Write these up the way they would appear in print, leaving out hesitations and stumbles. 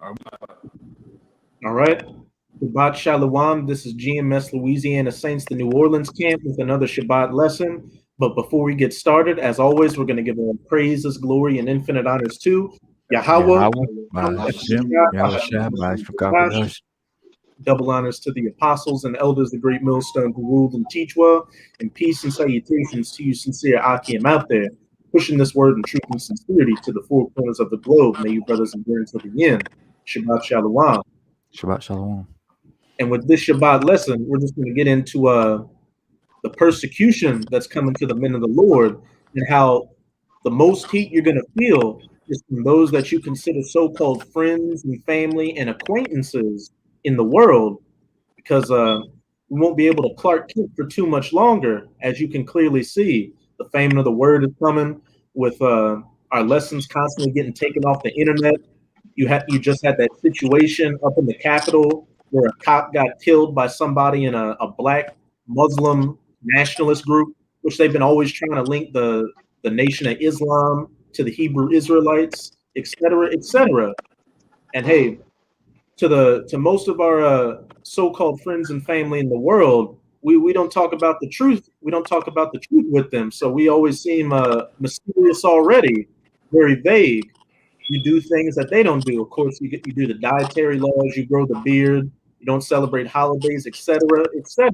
Um, All right. Shabbat Shalom. This is GMS Louisiana Saints, the New Orleans camp, with another Shabbat lesson. But before we get started, as always, we're going to give all praises, glory, and infinite honors to Yahweh, Yahweh, Ba'ashem, Yahushua, Ba'ashukakadosh. double honors to the apostles and elders, the great millstone who ruled and teach well, and peace and salutations to you, sincere Akim out there, pushing this word in truth and sincerity to the four corners of the globe. May you brothers endure until the end. Shabbat Shalom. Shabbat Shalom. And with this Shabbat lesson, we're just going to get into the persecution that's coming to the men of the Lord, and how the most heat you're going to feel is from those that you consider so-called friends and family and acquaintances in the world, because we won't be able to Clark Kent for too much longer. As you can clearly see, the famine of the word is coming with our lessons constantly getting taken off the internet. You just had that situation up in the Capitol where a cop got killed by somebody in a black Muslim nationalist group, which they've been always trying to link the Nation of Islam to the Hebrew Israelites, et cetera, et cetera. And hey, to most of our so-called friends and family in the world, we don't talk about the truth. We don't talk about the truth with them. So we always seem mysterious already, very vague. You do things that they don't do. Of course, you do the dietary laws, you grow the beard, you don't celebrate holidays, etc., etc.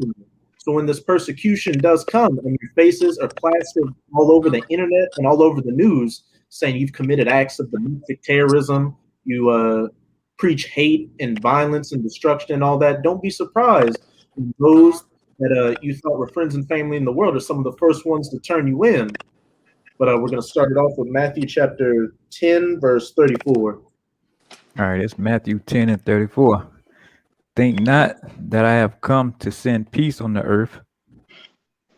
So when this persecution does come and your faces are plastered all over the internet and all over the news saying you've committed acts of domestic terrorism, you preach hate and violence and destruction and all that, don't be surprised when those that you thought were friends and family in the world are some of the first ones to turn you in. But we're going to start it off with Matthew chapter 10, verse 34. All right, it's Matthew 10 and 34. Think not that I have come to send peace on the earth.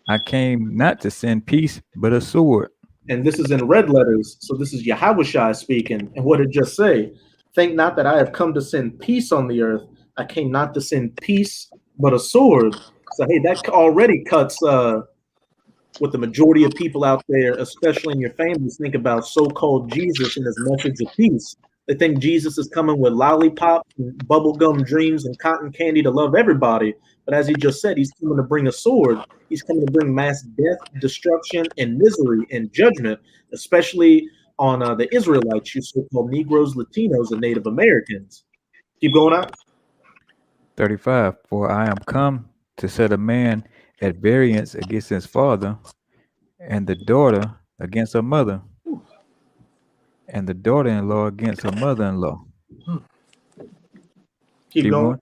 I came not to send peace, but a sword. And this is in red letters. So this is Yahushua speaking. And what did it just say? Think not that I have come to send peace on the earth. I came not to send peace, but a sword. So, hey, that already cuts what the majority of people out there, especially in your families, think about so-called Jesus and his message of peace. They think Jesus is coming with lollipops and bubblegum dreams and cotton candy to love everybody. But as he just said, he's coming to bring a sword. He's coming to bring mass death, destruction, and misery and judgment, especially on the Israelites, you so-called Negroes, Latinos, and Native Americans. Keep going on. 35. For I am come to set a man at variance against his father, and the daughter against her mother, and the daughter-in-law against her mother-in-law. Keep going.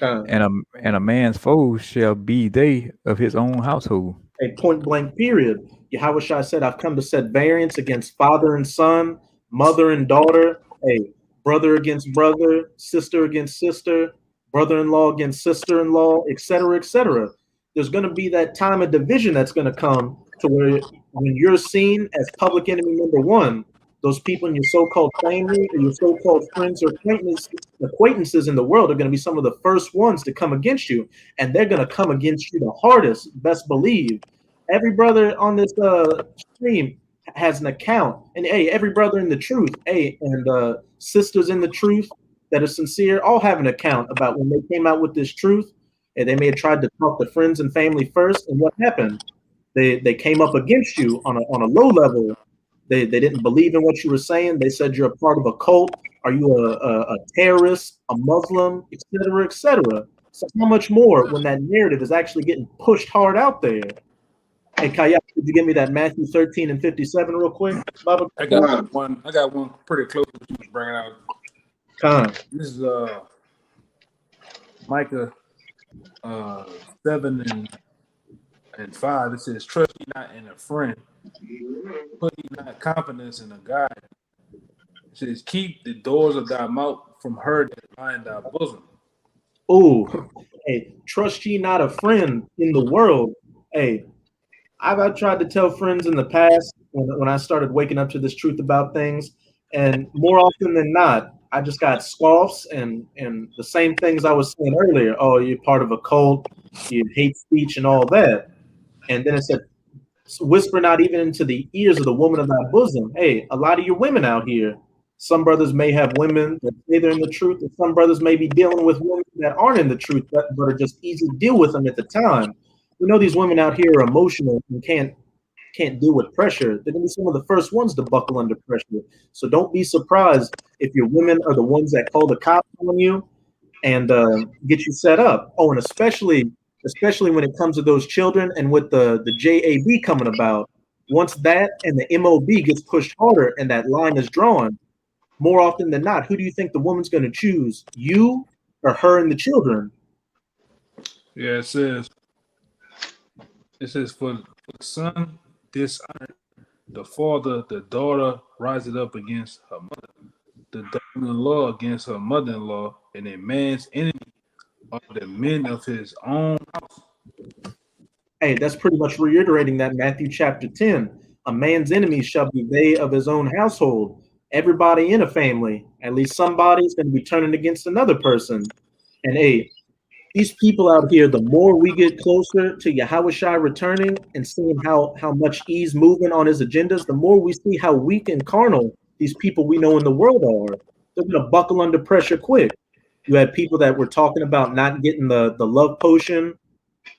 And a man's foes shall be they of his own household. A point blank period. Yahushua said, I've come to set variance against father and son, mother and daughter, a brother against brother, sister against sister, brother-in-law against sister-in-law, etc., etc. There's going to be that time of division that's going to come to where when you're seen as public enemy number one, those people in your so-called family or your so-called friends or acquaintances in the world are going to be some of the first ones to come against you, and they're going to come against you the hardest, best believe. Every brother on this stream has an account, and hey, every brother in the truth, hey, and sisters in the truth that are sincere all have an account about when they came out with this truth, and they may have tried to talk to friends and family first, and what happened? They came up against you on a low level. They didn't believe in what you were saying. They said you're a part of a cult. Are you a terrorist, a Muslim, et cetera, et cetera? So how much more when that narrative is actually getting pushed hard out there? Hey, Kaya, could you give me that Matthew 13 and 57 real quick? Baba? I got one pretty close to what you was bringing out. This is Micah 7 and 5. It says, trust ye not in a friend, put ye not confidence in a guide. It says, keep the doors of thy mouth from her that lie in thy bosom. Oh, hey, trust ye not a friend in the world. Hey, I've tried to tell friends in the past when I started waking up to this truth about things, and more often than not, I just got scoffs and the same things I was saying earlier. Oh, you're part of a cult, you hate speech and all that. And then it said, whisper not even into the ears of the woman of thy bosom. Hey, a lot of your women out here, Some brothers may have women that say they're in the truth, and some brothers may be dealing with women that aren't in the truth, but are just easy to deal with them at the time. We know these women out here are emotional and can't deal with pressure. They're gonna be some of the first ones to buckle under pressure. So don't be surprised if your women are the ones that call the cops on you and get you set up. Oh, and especially when it comes to those children and with the JAB coming about. Once that and the MOB gets pushed harder and that line is drawn, more often than not, who do you think the woman's going to choose? You or her and the children? Yeah, it says for the son dishonor the father, the daughter rises up against her mother, the daughter-in-law against her mother-in-law, and a man's enemy are the men of his own house. Hey, that's pretty much reiterating that Matthew chapter 10. A man's enemies shall be they of his own household. Everybody in a family, at least somebody is going to be turning against another person. And hey, these people out here, the more we get closer to Yahushua returning and seeing how much he's moving on his agendas, the more we see how weak and carnal these people we know in the world are. They're going to buckle under pressure quick. You had people that were talking about not getting the love potion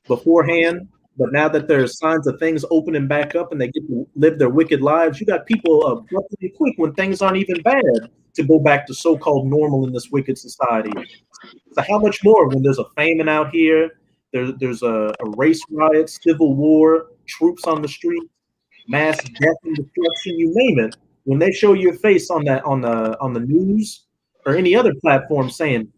beforehand, but now that there's signs of things opening back up and they get to live their wicked lives, you got people abruptly quick when things aren't even bad to go back to so-called normal in this wicked society. So how much more when there's a famine out here, there's a race riot, civil war, troops on the street, mass death and destruction, you name it. When they show your face on the news or any other platform saying,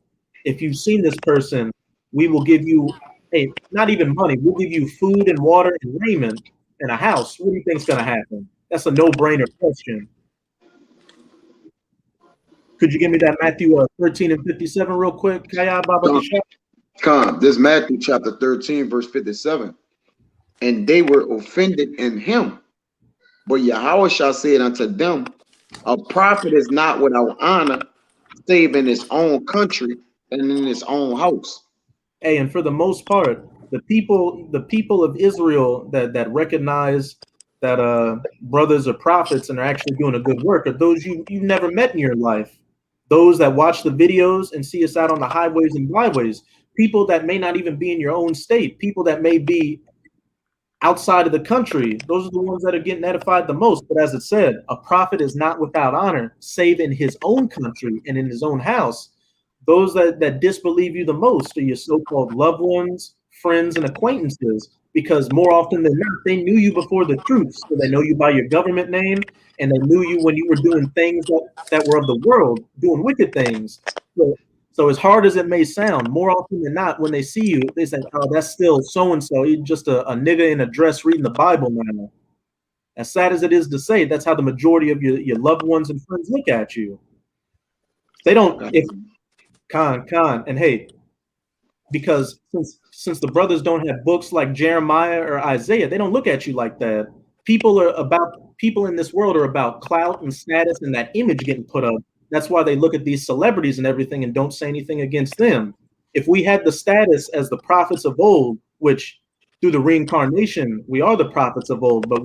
if you've seen this person, we will give you, hey, not even money, we'll give you food and water and raiment and a house. What do you think's going to happen? That's a no-brainer question. Could you give me that Matthew 13 and 57 real quick? Come, this Matthew chapter 13, verse 57. And they were offended in him. But Yahushua said unto them, a prophet is not without honor, save in his own country and in his own house. Hey, and for the most part, the people of Israel that recognize that brothers are prophets and are actually doing a good work are those you've never met in your life. Those that watch the videos and see us out on the highways and byways, people that may not even be in your own state, people that may be outside of the country, those are the ones that are getting edified the most. But as it said, a prophet is not without honor, save in his own country and in his own house. Those that disbelieve you the most are your so-called loved ones, friends, and acquaintances, because more often than not, they knew you before the truth. So they know you by your government name, and they knew you when you were doing things that were of the world, doing wicked things. So as hard as it may sound, more often than not, when they see you, they say, oh, that's still so-and-so. He's just a nigga in a dress reading the Bible now. As sad as it is to say, that's how the majority of your loved ones and friends look at you. They don't, if Khan, and hey, because since the brothers don't have books like Jeremiah or Isaiah, they don't look at you like that. People in this world are about clout and status and that image getting put up. That's why they look at these celebrities and everything and don't say anything against them. If we had the status as the prophets of old, which through the reincarnation, we are the prophets of old, but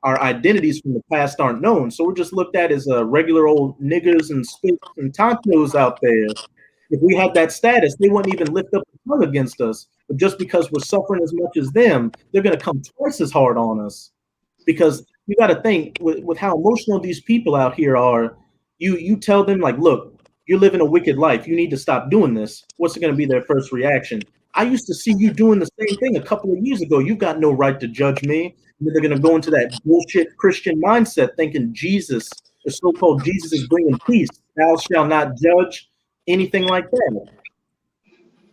our identities from the past aren't known. So we're just looked at as regular old niggers and spits and tontos out there. If we had that status, they wouldn't even lift up a tongue against us. But just because we're suffering as much as them, they're going to come twice as hard on us. Because you got to think with how emotional these people out here are. You tell them, like, look, you're living a wicked life. You need to stop doing this. What's going to be their first reaction? I used to see you doing the same thing a couple of years ago. You've got no right to judge me. And then they're going to go into that bullshit Christian mindset thinking Jesus, the so-called Jesus, is bringing peace. Thou shalt not judge, anything like that.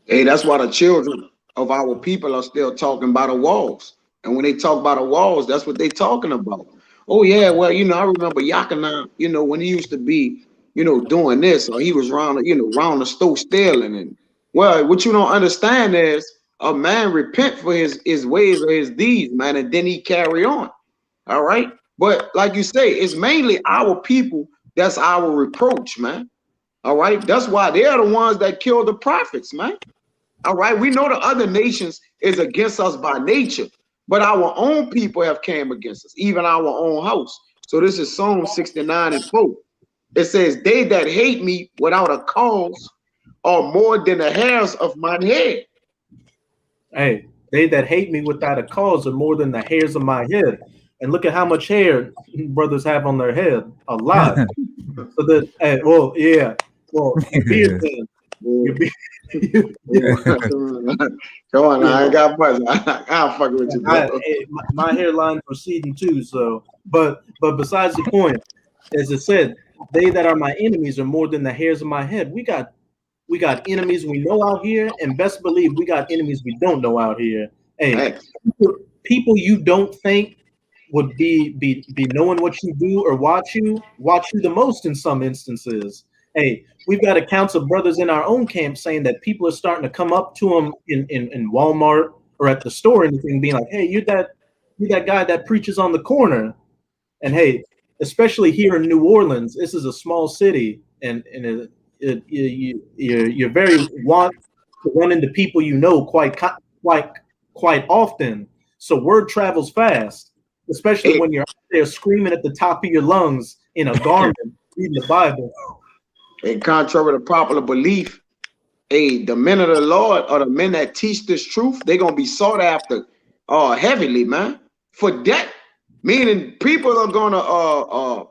Hey, that's why the children of our people are still talking about the walls. And when they talk about the walls, that's what they're talking about. Oh, yeah, well, I remember Yakana, when he used to be, doing this, or he was around the stove stealing. And, well, what you don't understand is a man repent for his ways or his deeds, man, and then he carry on. All right? But like you say, it's mainly our people that's our reproach, man. All right? That's why they're the ones that kill the prophets, man. All right? We know the other nations is against us by nature. But our own people have came against us, even our own house. So this is Psalm 69 and 4. It says, they that hate me without a cause are more than the hairs of my head. Hey, they that hate me without a cause are more than the hairs of my head. And look at how much hair brothers have on their head. A lot. So that, hey, well, yeah. Well, your beard then. Your beard. Come on, I ain't got much. I'll fuck with you, bro. My hairline's receding too. So, but besides the point, as it said, they that are my enemies are more than the hairs of my head. We got enemies we know out here, and best believe we got enemies we don't know out here. Hey, people you don't think would be knowing what you do or watch you the most in some instances. Hey, we've got accounts of brothers in our own camp saying that people are starting to come up to them in Walmart or at the store and anything, being like, "Hey, you're that guy that preaches on the corner." And hey, especially here in New Orleans, this is a small city, and you're very want to run into people you know quite often. So word travels fast, especially when you're out there screaming at the top of your lungs in a garment reading the Bible. And contrary to popular belief, the men of the Lord or the men that teach this truth, they're gonna be sought after heavily, man. For that, meaning people are gonna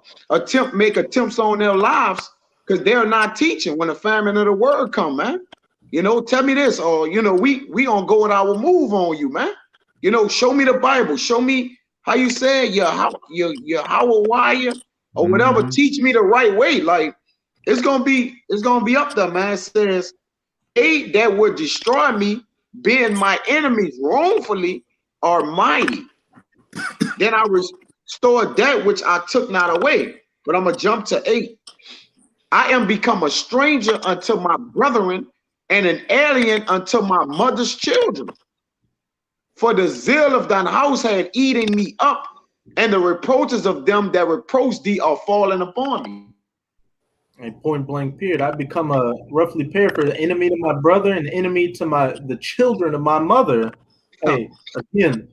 make attempts on their lives because they're not teaching when the famine of the word come, man. You know, tell me this, or you know, we gonna go with our move on you, man. You know, show me the Bible, show me how you say your Hawaiian or whatever. Teach me the right way. Like it's gonna be up there, man. It says, they that would destroy me, being my enemies wrongfully, are mighty. Then I restored that which I took not away. But I'm gonna jump to 8. I am become a stranger unto my brethren and an alien unto my mother's children. For the zeal of thine house had eaten me up, and the reproaches of them that reproach thee are fallen upon me. And point blank period, I become a roughly paraphrase, enemy to my brother and enemy to the children of my mother. Hey, again,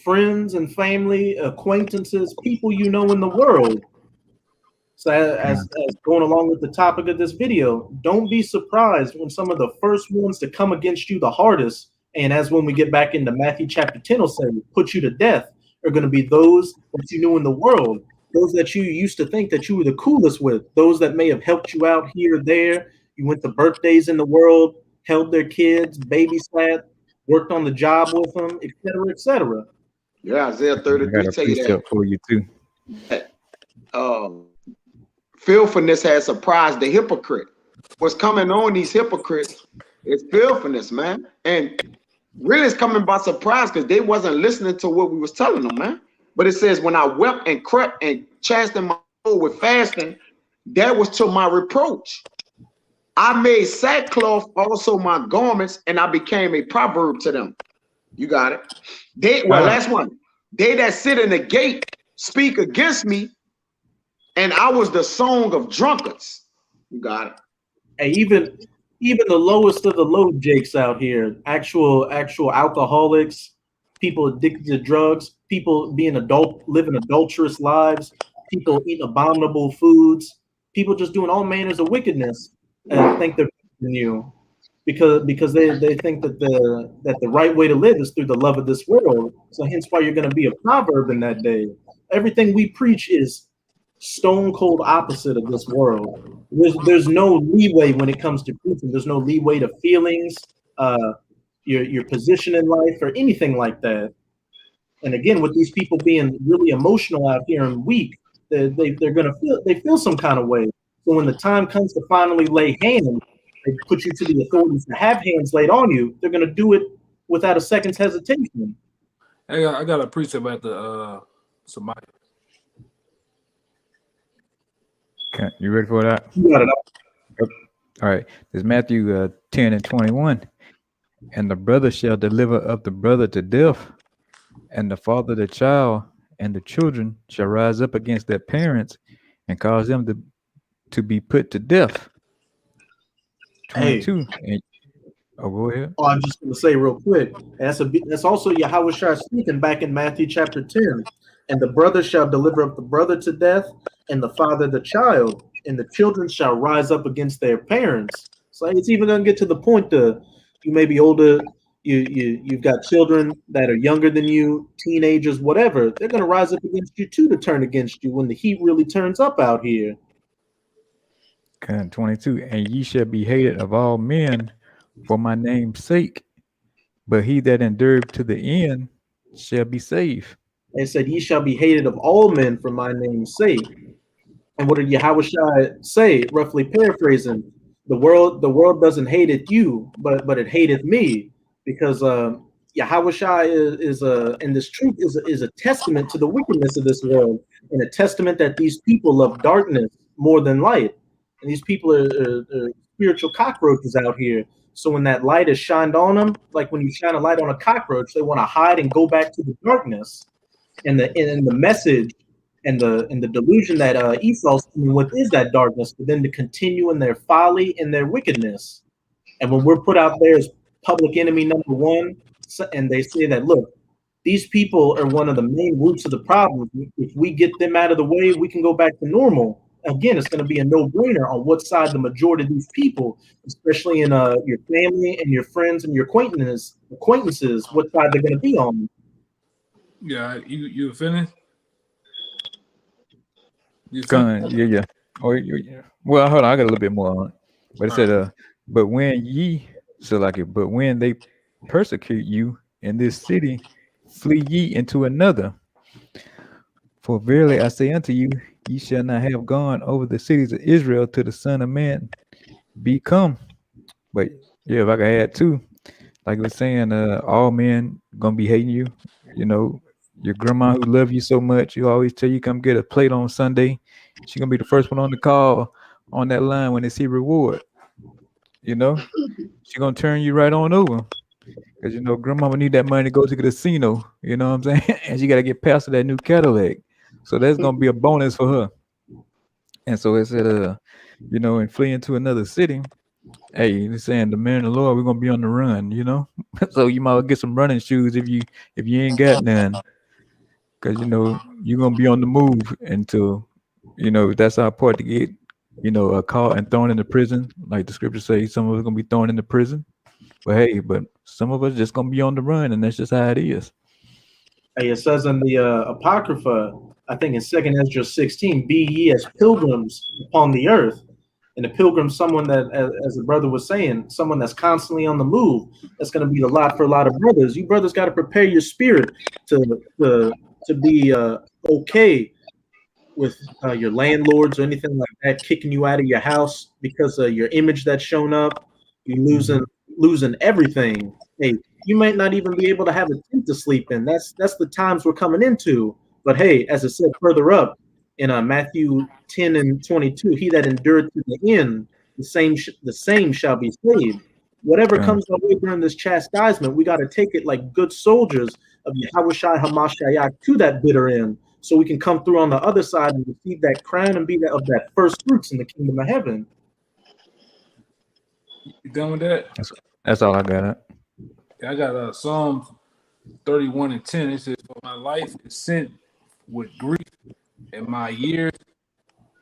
friends and family, acquaintances, people you know in the world. So as going along with the topic of this video, don't be surprised when some of the first ones to come against you the hardest, and as when we get back into Matthew chapter 10 will say, put you to death, are going to be those that you knew in the world, those that you used to think that you were the coolest with, those that may have helped you out here or there. You went to birthdays in the world, held their kids, babysat, worked on the job with them, etc., etc. Yeah, Isaiah 33 tell you that. For you too. Filthiness has surprised the hypocrite. What's coming on these hypocrites is filthiness, man. And really it's coming by surprise because they wasn't listening to what we was telling them, man. But it says, when I wept and crept and chastened my soul with fasting, that was to my reproach. I made sackcloth also my garments, and I became a proverb to them. You got it. Last one. They that sit in the gate speak against me, and I was the song of drunkards. You got it. Hey, even the lowest of the low jakes out here, actual alcoholics, people addicted to drugs, people living adulterous lives, people eating abominable foods, people just doing all manners of wickedness, and think they're better than you because they think that the right way to live is through the love of this world. So hence why you're going to be a proverb in that day. Everything we preach is stone cold opposite of this world. There's no leeway when it comes to preaching. There's no leeway to feelings, your position in life, or anything like that. And again, with these people being really emotional out here and weak, they're gonna feel some kind of way. So when the time comes to finally lay hands, they put you to the authorities to have hands laid on you. They're gonna do it without a second's hesitation. Hey, I got a precept about the Somalia. Okay, you ready for that? You got it. All right. There's Matthew 10 and 21. And the brother shall deliver up the brother to death, and the father the child, and the children shall rise up against their parents and cause them to be put to death. 22. Hey. Go ahead. Oh, I'm just going to say real quick. That's also Yahushua speaking back in Matthew chapter 10. And the brother shall deliver up the brother to death, and the father the child, and the children shall rise up against their parents. So it's even gonna get to the point that you may be older, you've got children that are younger than you, teenagers, whatever. They're gonna rise up against you too to turn against you when the heat really turns up out here. Okay, 22. And ye shall be hated of all men for my name's sake, but he that endured to the end shall be saved. They said, "Ye shall be hated of all men for my name's sake." And what did Yahushua say? Roughly paraphrasing, the world doesn't hateth you, but it hateth me, because Yahushua is and this truth is a testament to the wickedness of this world, and a testament that these people love darkness more than light, and these people are spiritual cockroaches out here. So when that light is shined on them, like when you shine a light on a cockroach, they want to hide and go back to the darkness. And the message and the delusion that Esau's coming with is that darkness, for them to continue in their folly and their wickedness. And when we're put out there as public enemy number one, and they say that, look, these people are one of the main roots of the problem. If we get them out of the way, we can go back to normal. Again, it's going to be a no-brainer on what side the majority of these people, especially in your family and your friends and your acquaintances, what side they're going to be on. Yeah, you finished? Yeah. Well, hold on, I got a little bit more on it. But it said, but when ye, so like it, but when they persecute you in this city, flee ye into another. For verily I say unto you, ye shall not have gone over the cities of Israel to the Son of Man be come. But yeah, if I could add too, like I was saying, all men gonna be hating you. You know, your grandma who love you so much, you always tell you come get a plate on Sunday. She gonna be the first one on the call on that line when they see reward. You know, she gonna turn you right on over. Cause you know, grandma need that money to go to the casino, you know what I'm saying? And she gotta get past that new Cadillac. So that's gonna be a bonus for her. And so it said, you know, and flee into another city. Hey, they're saying the man of the Lord, we're gonna be on the run, you know. So you might well get some running shoes if you ain't got none. Cause you know, you're gonna be on the move until, you know, that's our part to get, you know, caught and thrown into prison. Like the scriptures say, some of us gonna be thrown into prison. But hey, some of us just gonna be on the run, and that's just how it is. Hey, it says in the Apocrypha, I think in 2nd Ezra 16, be ye as pilgrims upon the earth. And a pilgrim, someone that, as the brother was saying, someone that's constantly on the move. That's going to be a lot for a lot of brothers. You brothers got to prepare your spirit to be okay with your landlords or anything like that kicking you out of your house because of your image that's shown up. You losing everything. Hey, you might not even be able to have a tent to sleep in. That's the times we're coming into. But hey, as it said further up in Matthew 10 and 22, he that endured to the end, the same shall be saved. Whatever comes our way during this chastisement, we got to take it like good soldiers of Yahushua Hamashiach to that bitter end, so we can come through on the other side and receive that crown and be of that first fruits in the kingdom of heaven. You done with that? That's all I got. I got Psalms 31 and 10. It says, "For my life is sent with grief, and my years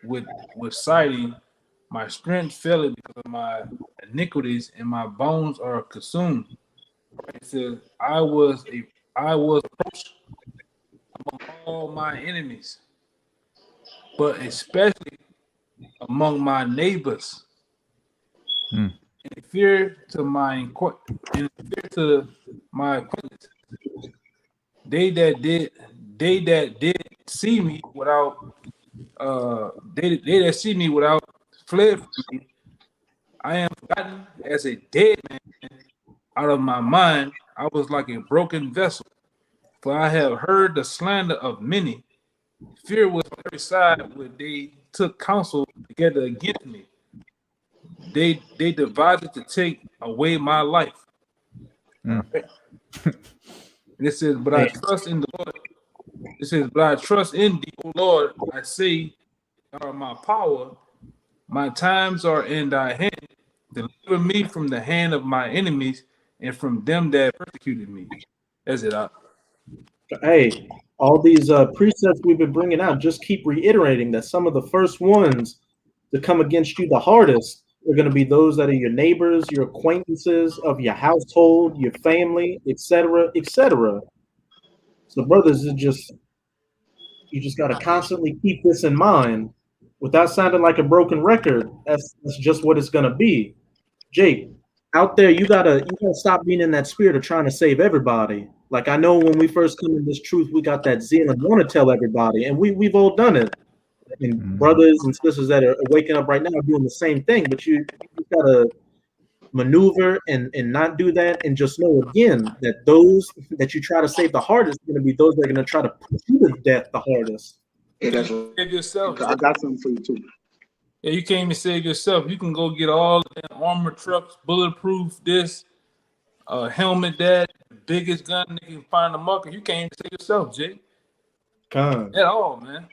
with sighing. My strength faileth because of my iniquities, and my bones are consumed." It says, I was approached among all my enemies, but especially among my neighbors. In fear to my acquaintance, they that did see me without they that see me without fled from me. I am forgotten as a dead man out of my mind. I was like a broken vessel, for I have heard the slander of many. Fear was on every side when they took counsel together against me. They devised to take away my life. Right? And it says, but I trust in the Lord. It says, but I trust in thee, O Lord. I say, are my power. My times are in thy hand. Deliver me from the hand of my enemies and from them that persecuted me. That's it. Hey, all these precepts we've been bringing out just keep reiterating that some of the first ones to come against you the hardest are going to be those that are your neighbors, your acquaintances, of your household, your family, etc., etc. So, brothers, you just got to constantly keep this in mind. Without sounding like a broken record, that's just what it's going to be. Jake, out there, you gotta stop being in that spirit of trying to save everybody. Like, I know when we first come in this truth, we got that zeal and want to tell everybody, and we've all done it. And brothers and sisters that are waking up right now are doing the same thing, but you gotta maneuver and not do that, and just know again that those that you try to save the hardest are going to be those that are going to try to put you to death the hardest. Hey, that's Save yourself. I got something for you too. Yeah, you can't even save yourself. You can go get all the armored trucks, bulletproof this, helmet that, biggest gun they can find in the market. You can't even save yourself, Jake. Come. At all, man.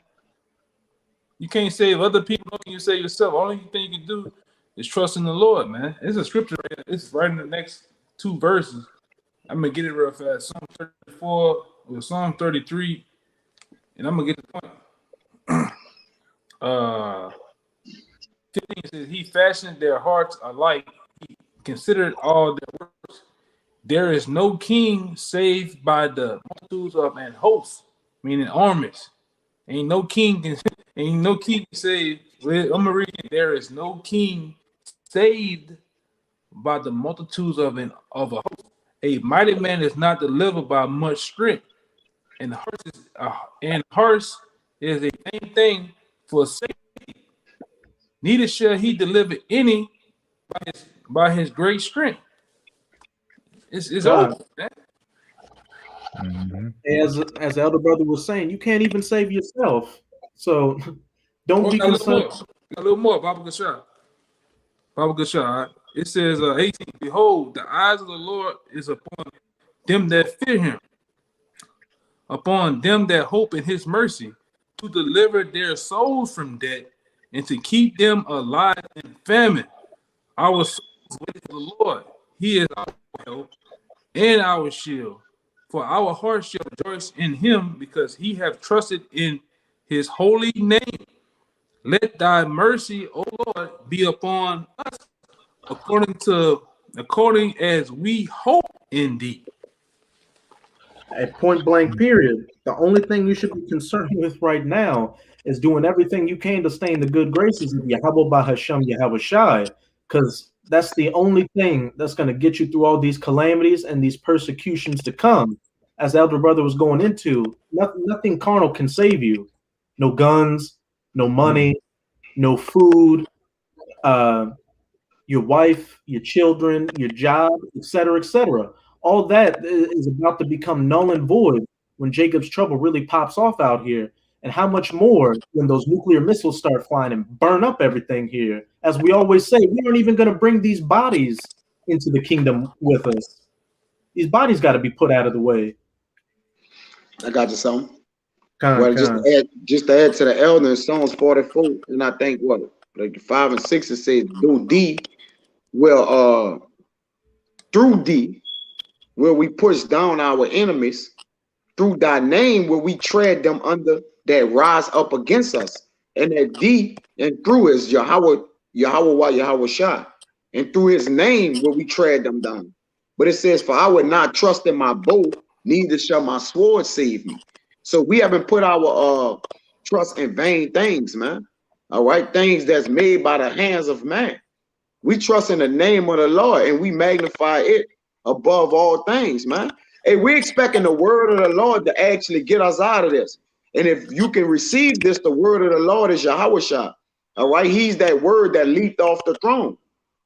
You can't save other people. How can you save yourself? Only thing you can do is trust in the Lord, man. It's a scripture right here. It's right in the next two verses. I'm going to get it real fast. Psalm 34 or Psalm 33. And I'm going to get the point. 15 says, he fashioned their hearts alike. He considered all their works. There is no king saved by the multitudes of an host, meaning armies. Ain't no king saved. I'm gonna read it. There is no king saved by the multitudes of a host. A mighty man is not delivered by much strength, and horse is a vain thing for safety. Neither shall he deliver any by his great strength. It's over, man. As the elder brother was saying, you can't even save yourself. So don't be concerned. A little more, Baba Gashar. Baba Gashar. Right? It says 18, behold, the eyes of the Lord is upon them that fear him, upon them that hope in his mercy, to deliver their souls from death and to keep them alive in famine. Our souls wait for the Lord. He is our help and our shield. For our heart shall rejoice in him, because he hath trusted in his holy name. Let thy mercy, O Lord, be upon us, according as we hope in thee. At point blank period, the only thing you should be concerned with right now is doing everything you can to stay in the good graces of Yahweh Bahasham Yahweh Shai, because that's the only thing that's going to get you through all these calamities and these persecutions to come. As the elder brother was going into, nothing carnal can save you. No guns, no money, no food, your wife, your children, your job, etc., etc. All that is about to become null and void when Jacob's trouble really pops off out here. And how much more when those nuclear missiles start flying and burn up everything here? As we always say, we aren't even going to bring these bodies into the kingdom with us. These bodies got to be put out of the way. I got you something. Just to add to the elder in Psalms 44, and I think like 5 and 6, it says, through thee will we push down our enemies, through thy name will we tread them under that rise up against us. And that thee and through is Yahweh Shai. And through his name will we tread them down. But it says, for I would not trust in my bow, neither shall my sword save me. So we haven't put our trust in vain things, man. All right, things that's made by the hands of man. We trust in the name of the Lord, and we magnify it above all things, man. Hey, we're expecting the word of the Lord to actually get us out of this. And if you can receive this, the word of the Lord is Yahweh Shai. All right, he's that word that leaped off the throne,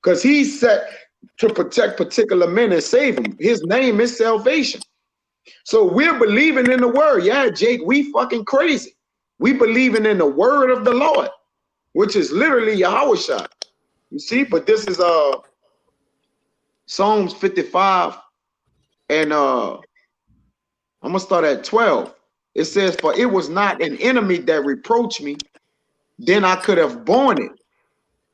because he's set to protect particular men and save them. His name is salvation. So we're believing in the word. Yeah, Jake, we fucking crazy. We believing in the word of the Lord, which is literally Yahweh Shai. You see, but this is Psalms 55, and I'm gonna start at 12. It says, for it was not an enemy that reproached me, then I could have borne it.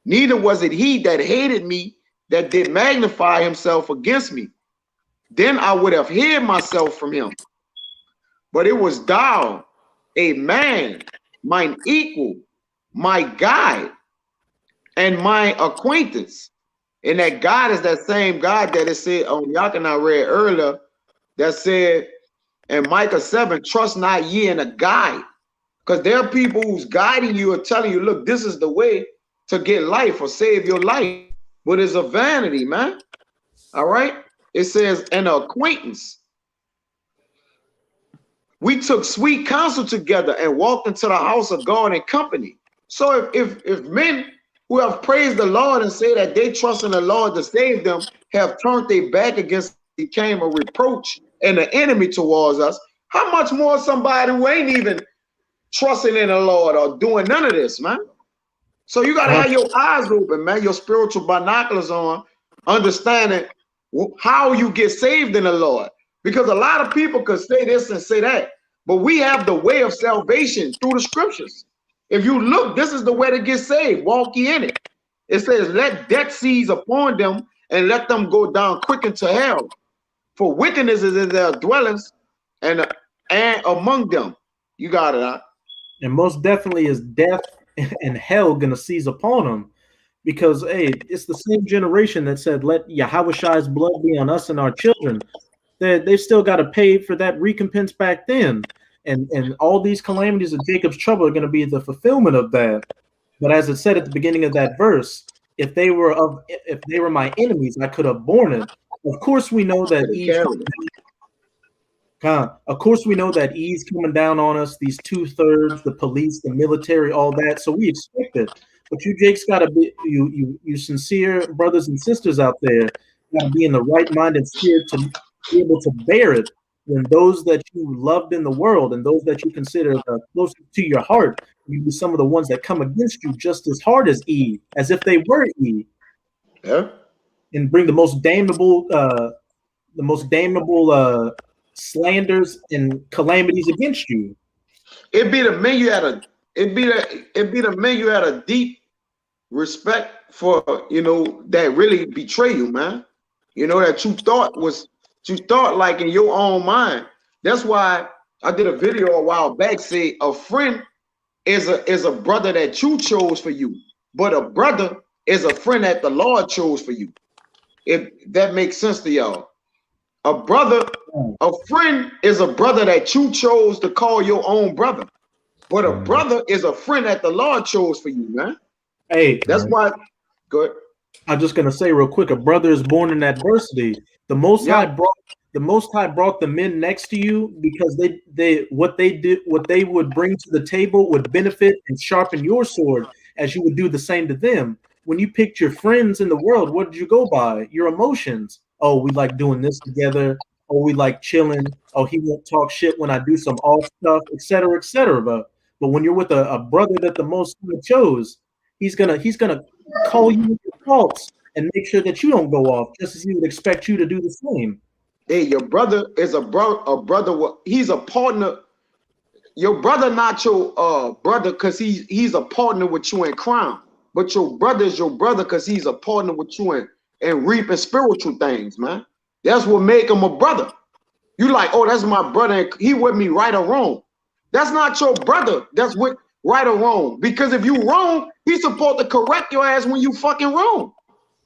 Neither was it he that hated me, that did magnify himself against me. Then I would have hid myself from him. but it was thou, a man, mine equal, my guide, and my acquaintance. And that God is that same God that it said on Yakin read earlier, that said in Micah 7, trust not ye in a guide. Because there are people who's guiding you or telling you, look, this is the way to get life or save your life. But it's a vanity, man. All right. It says an acquaintance. We took sweet counsel together and walked into the house of God in company. So if men who have praised the Lord and say that they trust in the Lord to save them have turned their back against, became a reproach and an enemy towards us, how much more somebody who ain't even trusting in the Lord or doing none of this, man? So you got to have your eyes open, man, your spiritual binoculars on, understanding how you get saved in the Lord. Because a lot of people could say this and say that, but we have the way of salvation through the scriptures. If you look, this is the way to get saved. Walk ye in it. It says, let death seize upon them and let them go down quick into hell. For wickedness is in their dwellings and among them. You got it, huh? And most definitely is death and hell going to seize upon them. Because, hey, it's the same generation that said, let Yahweh's blood be on us and our children. They still got to pay for that recompense back then. And all these calamities of Jacob's trouble are going to be the fulfillment of that. But as it said at the beginning of that verse, if they were my enemies, I could have borne it. Of course, we know that Eve's coming down on us. These 2/3, the police, the military, all that. So we expect it. But you, Jake's got to be you sincere brothers and sisters out there. Got to be in the right minded spirit to be able to bear it. When those that you loved in the world and those that you consider closest to your heart, you be some of the ones that come against you just as hard as Eve, as if they were Eve. Yeah. And bring the most damnable slanders and calamities against you. It'd be the men you had a deep respect for, that really betray you, man. That you thought like in your own mind. That's why I did a video a while back say a friend is a brother that you chose for you, but a brother is a friend that the Lord chose for you. If that makes sense to y'all. A friend is a brother that you chose to call your own brother, but a brother is a friend that the Lord chose for you, man. Hey, that's why. Good. I'm just gonna say real quick: a brother is born in adversity. The Most High brought the men next to you because what they would bring to the table would benefit and sharpen your sword as you would do the same to them. When you picked your friends in the world, what did you go by? Your emotions. Oh, we like doing this together. Oh, we like chilling. Oh, he won't talk shit when I do some off stuff, etc., etc. But when you're with a brother that the Most High chose, he's gonna call you with your faults and make sure that you don't go off, just as he would expect you to do the same. Hey, your brother is a brother. He's a partner. Your brother not your brother because he's a partner with you in crime. But your brother is your brother because he's a partner with you in reaping spiritual things, man. That's what make him a brother. You like, oh, that's my brother. And he with me right or wrong. That's not your brother. That's with right or wrong. Because if you wrong, he's supposed to correct your ass when you fucking wrong.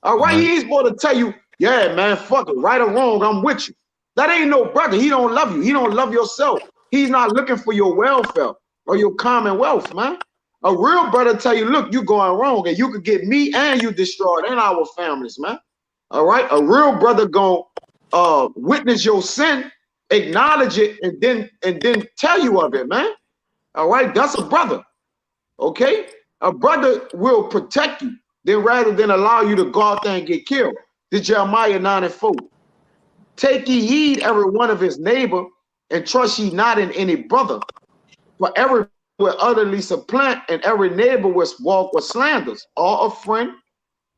All right, he ain't supposed to tell you, yeah, man, fuck it, right or wrong, I'm with you. That ain't no brother. He don't love you. He don't love yourself. He's not looking for your welfare or your commonwealth, man. A real brother tell you, look, you going wrong, and you could get me and you destroyed and our families, man. All right, a real brother gonna witness your sin, acknowledge it, and then tell you of it, man. All right, that's a brother. Okay, a brother will protect you, then rather than allow you to go out there and get killed. This Jeremiah 9:4. Take ye heed every one of his neighbor, and trust ye not in any brother. For every will utterly supplant, and every neighbor will walk with slanders, or a friend,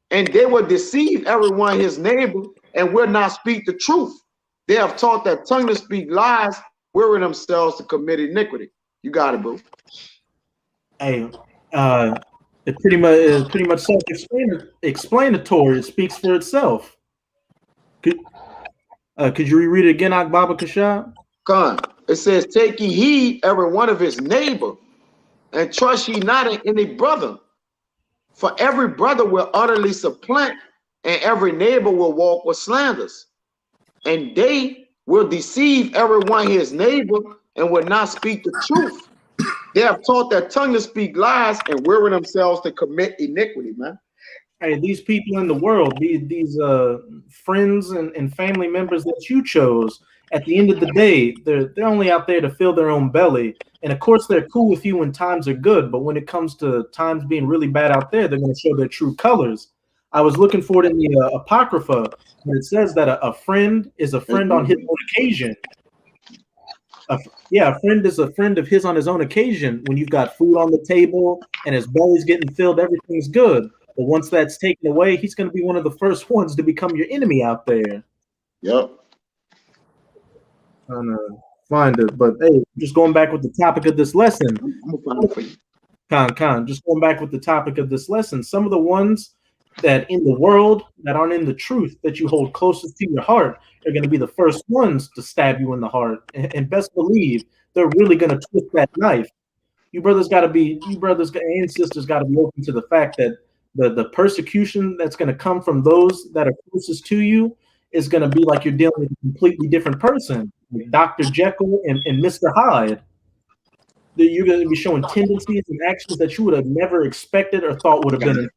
and they will deceive everyone his neighbor, and will not speak the truth. They have taught their tongue to speak lies, wearing themselves to commit iniquity. You got it, bro. Hey, it's pretty much self-explanatory. It speaks for itself. Could you reread it again, Akbaba Kashab? Khan. It says, take ye heed every one of his neighbor, and trust ye not in any brother. For every brother will utterly supplant, and every neighbor will walk with slanders. And they will deceive every one his neighbor, and will not speak the truth. They have taught their tongue to speak lies, and weary themselves to commit iniquity, man. Hey, these people in the world, these friends and family members that you chose, at the end of the day, they're only out there to fill their own belly. And of course, they're cool with you when times are good, but when it comes to times being really bad out there, they're going to show their true colors. I was looking for it in the Apocrypha, and it says that a friend is a friend on his own occasion. A friend is a friend of his on his own occasion. When you've got food on the table and his belly's getting filled, everything's good. But once that's taken away, he's going to be one of the first ones to become your enemy out there. Yep. Trying to find it, but hey, just going back with the topic of this lesson. I'm gonna find it for you. Just going back with the topic of this lesson. Some of the ones that in the world that aren't in the truth that you hold closest to your heart are going to be the first ones to stab you in the heart. And best believe they're really going to twist that knife. You brothers and sisters got to be open to the fact that the persecution that's going to come from those that are closest to you is going to be like you're dealing with a completely different person, like Dr. Jekyll and Mr. Hyde. You're going to be showing tendencies and actions that you would have never expected or thought would have been.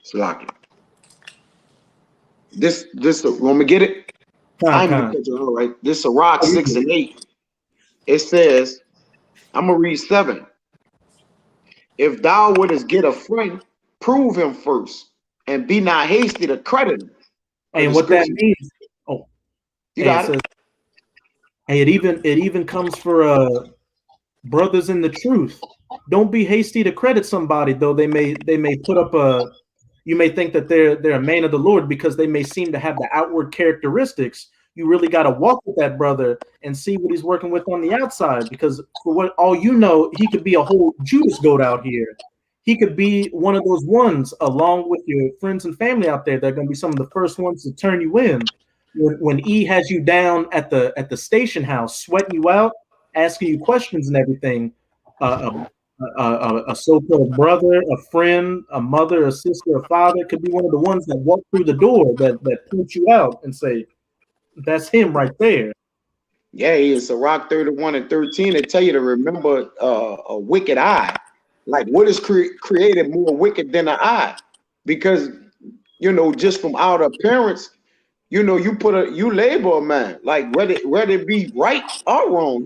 Slocky. This want me to get it? I'm gonna catch it all right. This Sirach 6 and 8. It says, I'm gonna read 7. If thou wouldest get a friend, prove him first, and be not hasty to credit him. And what that means, you got it. Hey, it even comes for brothers in the truth. Don't be hasty to credit somebody, though they may put up you may think that they're a man of the Lord because they may seem to have the outward characteristics. You really got to walk with that brother and see what he's working with on the outside, because for what all you know, he could be a whole Judas goat out here. He could be one of those ones along with your friends and family out there that are going to be some of the first ones to turn you in. When E has you down at the station house, sweating you out, asking you questions and everything, a so-called brother, a friend, a mother, a sister, a father could be one of the ones that walk through the door that point you out and say, that's him right there. Yeah, it's Sirach 31 and 13. They tell you to remember a wicked eye. Like, what is created more wicked than an eye? Because, just from outer appearance, you label a man, like whether it be right or wrong,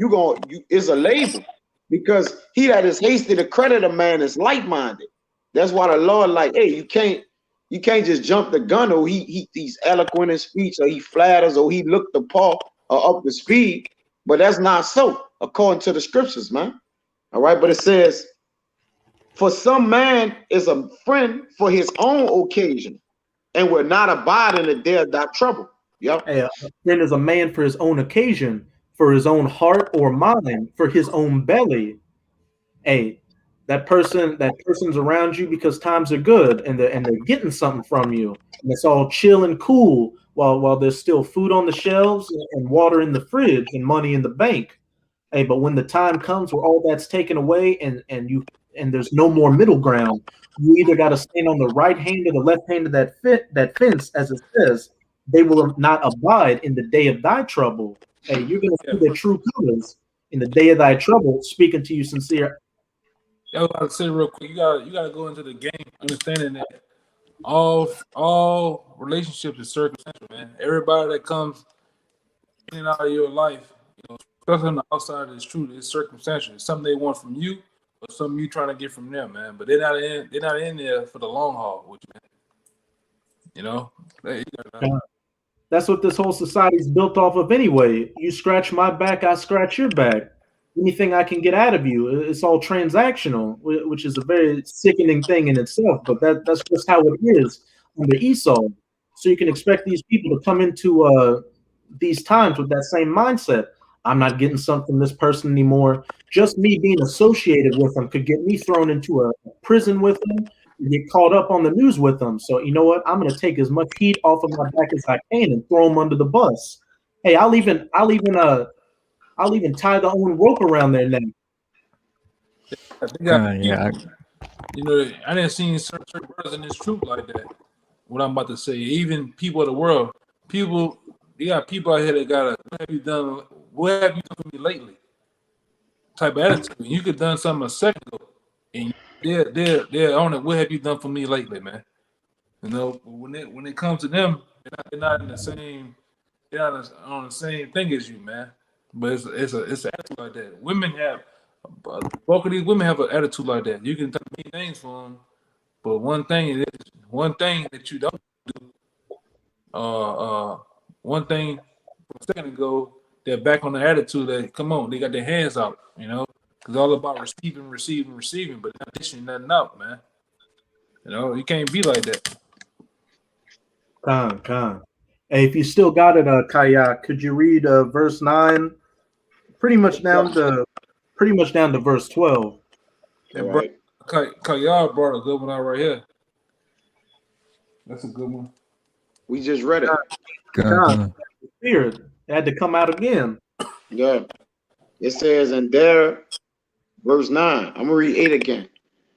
it's a label. Because he that is hasty to credit a man is light-minded. That's why the Lord, like, hey, you can't just jump the gun, or he's eloquent in speech, or he flatters, or he looked the paw or up the speed. But that's not so, according to the scriptures, man. All right, but it says, for some man is a friend for his own occasion, and will not abide in the day of thy trouble. Yep. Hey, a friend is a man for his own occasion, for his own heart or mind, for his own belly. Hey, that person's around you because times are good and they're getting something from you, and it's all chill and cool while there's still food on the shelves and water in the fridge and money in the bank. Hey, but when the time comes where all that's taken away and there's no more middle ground, you either got to stand on the right hand or the left hand of that fence, as it says, they will not abide in the day of thy trouble. Hey, you're going to see their true colors in the day of thy trouble, speaking to you sincere. I was about to say real quick, you gotta go into the game understanding that all relationships is circumstantial, man. Everybody that comes in and out of your life, especially on the outside, is true. It's circumstantial. It's something they want from you, or something you trying to get from them, man. But they're not in there for the long haul with you, man. That's what this whole society is built off of anyway. You scratch my back, I scratch your back. Anything I can get out of you, it's all transactional, which is a very sickening thing in itself. But that's just how it is under Esau. So you can expect these people to come into these times with that same mindset. I'm not getting something from this person anymore. Just me being associated with them could get me thrown into a prison with them, get caught up on the news with them. So you know what? I'm going to take as much heat off of my back as I can and throw them under the bus. Hey, I'll even tie the own rope around their neck. They got Yeah, you know, I didn't see certain brothers in this troop like that. What I'm about to say, even people of the world, people, you got people out here that got a what have you done? What have you done for me lately? Type of attitude. You could done something a second ago, and they're on it. What have you done for me lately, man? You know, when it comes to them, they're not in the same. They're not on the same thing as you, man. But it's an attitude like that. Women have bulk of these women have an attitude like that. You can tell me things for them, but one thing that you don't do, one thing from a second ago, they're back on the attitude that come on, they got their hands out, you know, because all about receiving, but not dishing nothing out, man. You know, you can't be like that. Con. Hey, if you still got it, Kaya, could you read verse 9, pretty much down to verse 12? And Right. Kayar brought a good one out right here. That's a good one. We just read it. Con, Spirit had to come out again. Yeah. It says, and there, verse 9. I'm gonna read 8 again.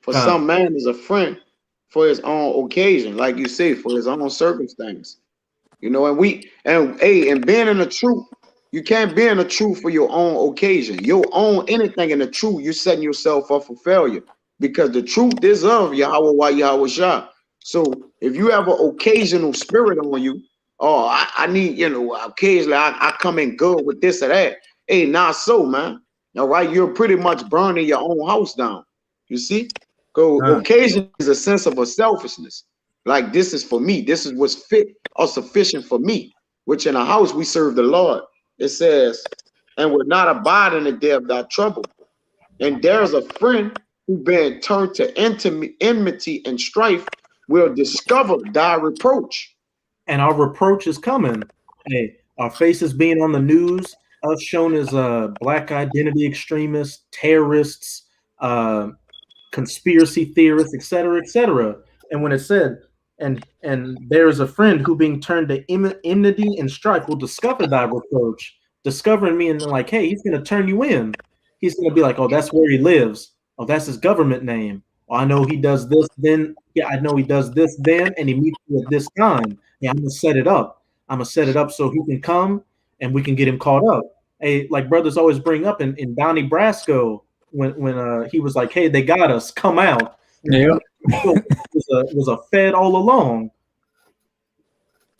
For some man is a friend for his own occasion, like you say, for his own circumstance. You know, and being in the truth, you can't be in the truth for your own occasion. You'll own anything in the truth, you're setting yourself up for failure. Because the truth is of Yahweh while Yahweh Shah. So if you have an occasional spirit on you, oh, I need, you know, occasionally I come in good with this or that. Hey, not so, man. All right, you're pretty much burning your own house down. You see? So occasion is a sense of a selfishness. Like this is for me. This is what's fit or sufficient for me. Which in a house we serve the Lord. It says, and will not abide in the day of thy trouble. And there's a friend who been turned to enmity and strife will discover thy reproach. And our reproach is coming. Hey, our faces being on the news, us shown as black identity extremists, terrorists, conspiracy theorists, etc. And when it said, and there is a friend who being turned to enmity and strife will discover thy reproach, discovering me, and like, hey, he's gonna turn you in. He's gonna be like, oh, that's where he lives. Oh, that's his government name. Oh, I know he does this then. Yeah, I know he does this then, and he meets you at this time. Yeah, I'm gonna set it up. I'm gonna set it up so he can come and we can get him caught up. Hey, like brothers always bring up in Donnie Brasco when he was like, hey, they got us, come out. Yeah. was a fed all along.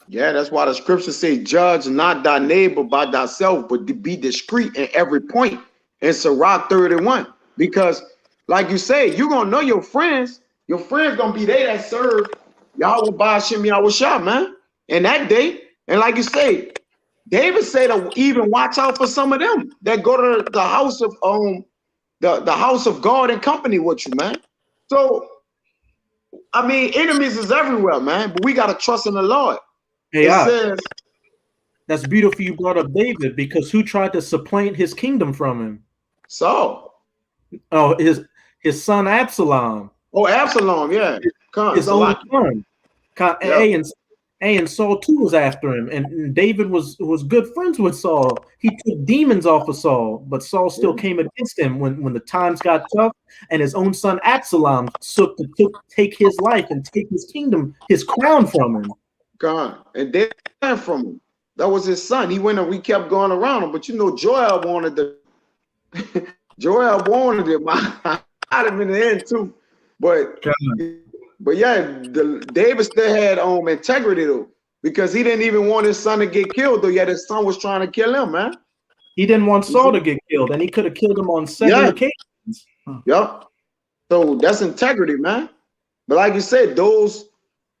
Yeah, that's why the scriptures say, judge not thy neighbor by thyself, but to be discreet in every point. In Sirach 31. Because like you say, you're gonna know your friends. Your friends gonna be they that serve Yahweh Ba'ashem Yahweh Shah, man. In that day. And like you say, David said to even watch out for some of them that go to the house of the house of God and company with you, man. So I mean, enemies is everywhere, man. But we gotta trust in the Lord. Hey, it says, that's beautiful you brought up David, because who tried to supplant his kingdom from him? Saul. Oh, his son Absalom. Oh, Absalom, yeah. His own son. And Saul too was after him. And David was good friends with Saul. He took demons off of Saul, but Saul still came against him when the times got tough, and his own son Absalom took to take his life and take his kingdom, his crown from him. God. And they ran from him. That was his son. He went and we kept going around him. But you know, Joel wanted him. I'd have been in the end too. But yeah, David still had integrity though, because he didn't even want his son to get killed though. Yet his son was trying to kill him, man. He didn't want Saul to get killed, and he could have killed him on several occasions. Yep. So that's integrity, man. But like you said, those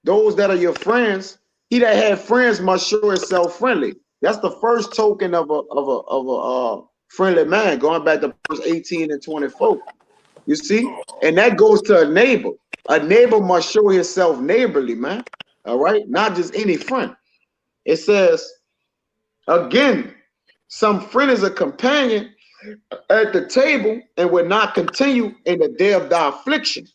that are your friends, he that had friends must show himself friendly. That's the first token of a friendly man. Going back to verse 18 and 24. You see, and that goes to a neighbor. A neighbor must show himself neighborly, man. All right, not just any friend. It says again, some friend is a companion at the table and will not continue in the day of thy affliction.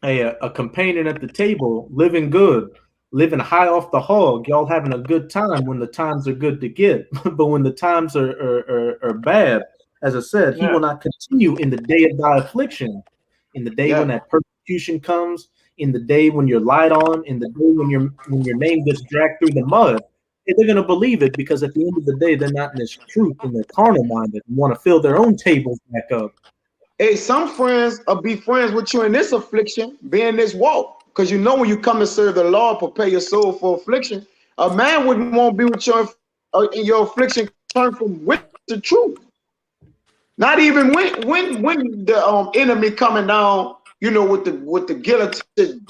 Hey, a companion at the table, living good, living high off the hog, y'all having a good time when the times are good to get. But when the times are bad, as I said, he Yeah. will not continue in the day of thy affliction, in the day when Yeah. that persecution comes, in the day when you're lied on, in the day when your name gets dragged through the mud. They're going to believe it because at the end of the day, they're not in this truth and they're carnal minded and want to fill their own tables back up. Hey, some friends will be friends with you in this affliction, be in this walk. Because you know when you come to serve the Lord, prepare your soul for affliction. A man wouldn't want to be with you in your affliction, turn from wit to truth. Not even when the enemy coming down, you know, with the guillotine,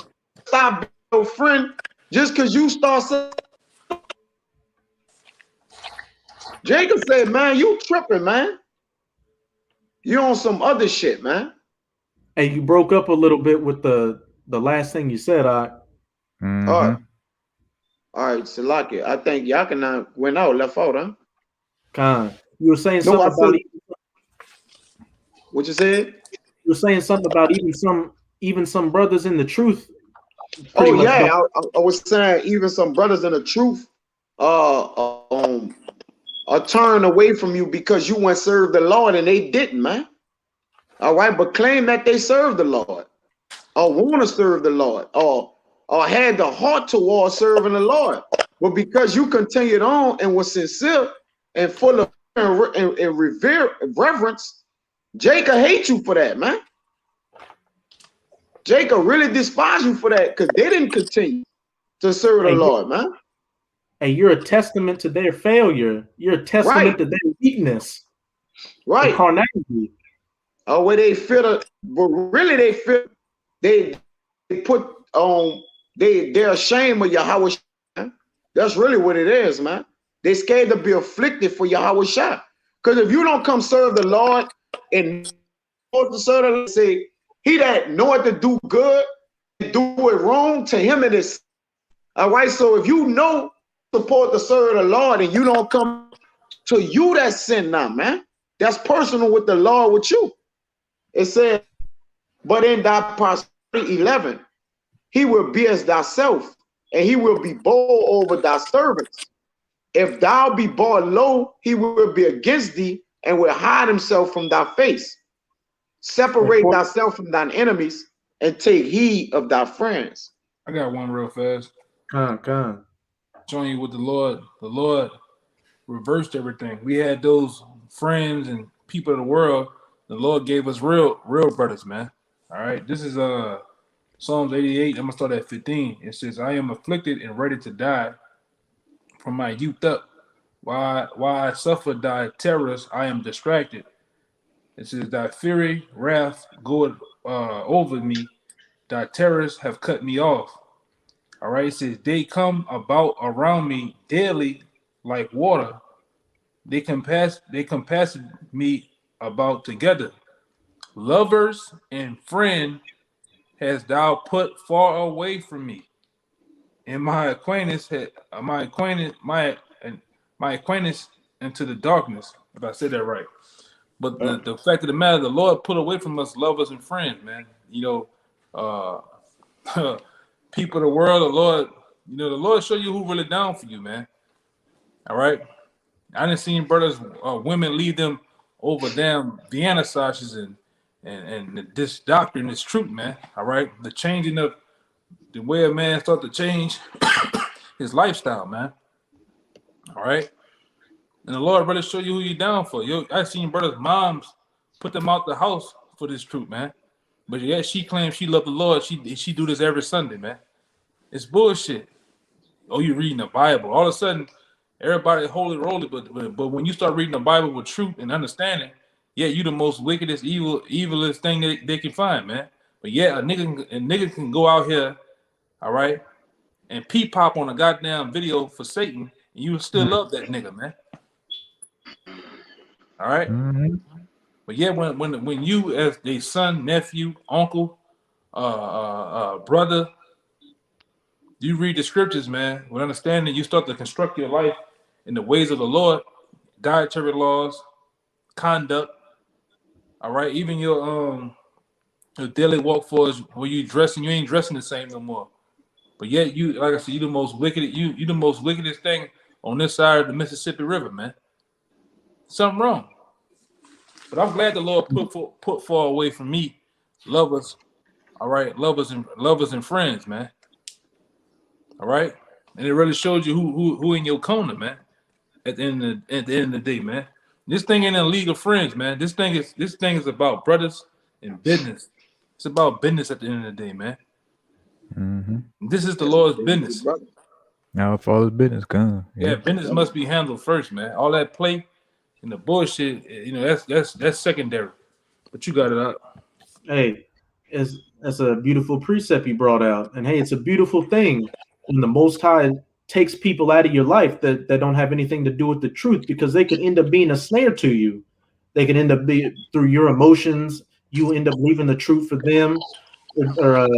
stop your friend just because you start saying. Jacob said, man, you tripping, man. You on some other shit, man. Hey, you broke up a little bit with the last thing you said. All right. All right, Salaki. I think Yakina went out, left out, huh? Khan, you were saying No, something I about said, what you said? you were saying something about even some brothers in the truth. Oh Much yeah, don't. I was saying even some brothers in the truth are turning away from you because you went serve the Lord and they didn't, man. All right, but claim that they serve the Lord or want to serve the Lord or had the heart towards serving the Lord. But because you continued on and was sincere and full of and reverence, Jacob hates you for that, man. Jacob really despised you for that because they didn't continue to serve the Lord, man. Hey, you're a testament to their failure. You're a testament to their weakness. Right. And carnality. Where they feel but really they feel they put they're ashamed of Yahweh. That's really what it is, man. They scared to be afflicted for Yahweh Shah. Because if you don't come serve the Lord and to serve the Lord, say he that knoweth to do good and do it wrong, to him it is. All right. So if you know support to serve the Lord and you don't come to you, that sin now, man. That's personal with the Lord with you. It said, but in thy prosperity 11, he will be as thyself, and he will be bold over thy servants. If thou be brought low, he will be against thee and will hide himself from thy face. Separate thyself from thine enemies and take heed of thy friends. I got one real fast. God. Showing you what the Lord reversed everything. We had those friends and people of the world. The Lord gave us real brothers, man. All right. This is Psalms 88. I'm gonna start at 15. It says, I am afflicted and ready to die from my youth up. While I suffer thy terrors, I am distracted. It says, thy fury, wrath, goeth over me. Thy terrors have cut me off. All right. It says, they come about around me daily like water. They compass me about together. Lovers and friend hast thou put far away from me, and my acquaintance into the darkness. If I said that right. But the fact of the matter, the Lord put away from us lovers and friends, man. You know, people of the world, the Lord, the Lord show you who really down for you, man. All right. I didn't see brothers, women leave them over damn Vienna sausages and this doctrine is truth, man. All right. The changing of the way a man start to change his lifestyle, man. All right. And the Lord brother show you who you down for. I seen brothers' moms put them out the house for this truth, man. But yet she claims she loved the Lord. She do this every Sunday, man. It's bullshit. Oh, you reading the Bible. All of a sudden, everybody holy roly, but when you start reading the Bible with truth and understanding, yeah, you the most wickedest, evilest thing that they can find, man. But yeah, a nigga can go out here, all right, and pee pop on a goddamn video for Satan, and you still love that nigga, man. All right. But yeah, when you as their son, nephew, uncle, brother, you read the scriptures, man, with understanding, you start to construct your life in the ways of the Lord, dietary laws, conduct. All right, even your daily walk for us where you dressing, you ain't dressing the same no more. But yet you, like I said, you the most wicked. You the most wickedest thing on this side of the Mississippi River, man. Something wrong. But I'm glad the Lord put far away from me, lovers. All right, lovers and friends, man. All right, and it really shows you who in your corner, man. At the end of the day, man. This thing ain't a league of friends, man. This thing is about brothers and business. It's about business at the end of the day, man. Mm-hmm. This is the Lord's business. Now Father's business come. Yeah, business must be handled first, man. All that play and the bullshit, you know, that's secondary. But you got it up. Hey, that's a beautiful precept you brought out. And hey, it's a beautiful thing when the Most High takes people out of your life that don't have anything to do with the truth, because they could end up being a snare to you. They can end up being through your emotions. You end up leaving the truth for them, or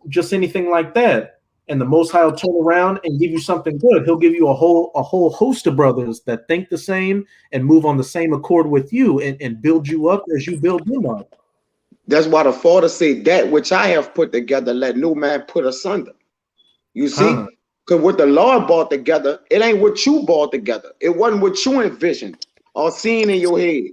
just anything like that. And the Most High will turn around and give you something good. He'll give you a whole host of brothers that think the same and move on the same accord with you and build you up as you build them up. That's why the Father said, that which I have put together, let no man put asunder. You see? Because what the Lord brought together, it ain't what you brought together. It wasn't what you envisioned or seen in your head.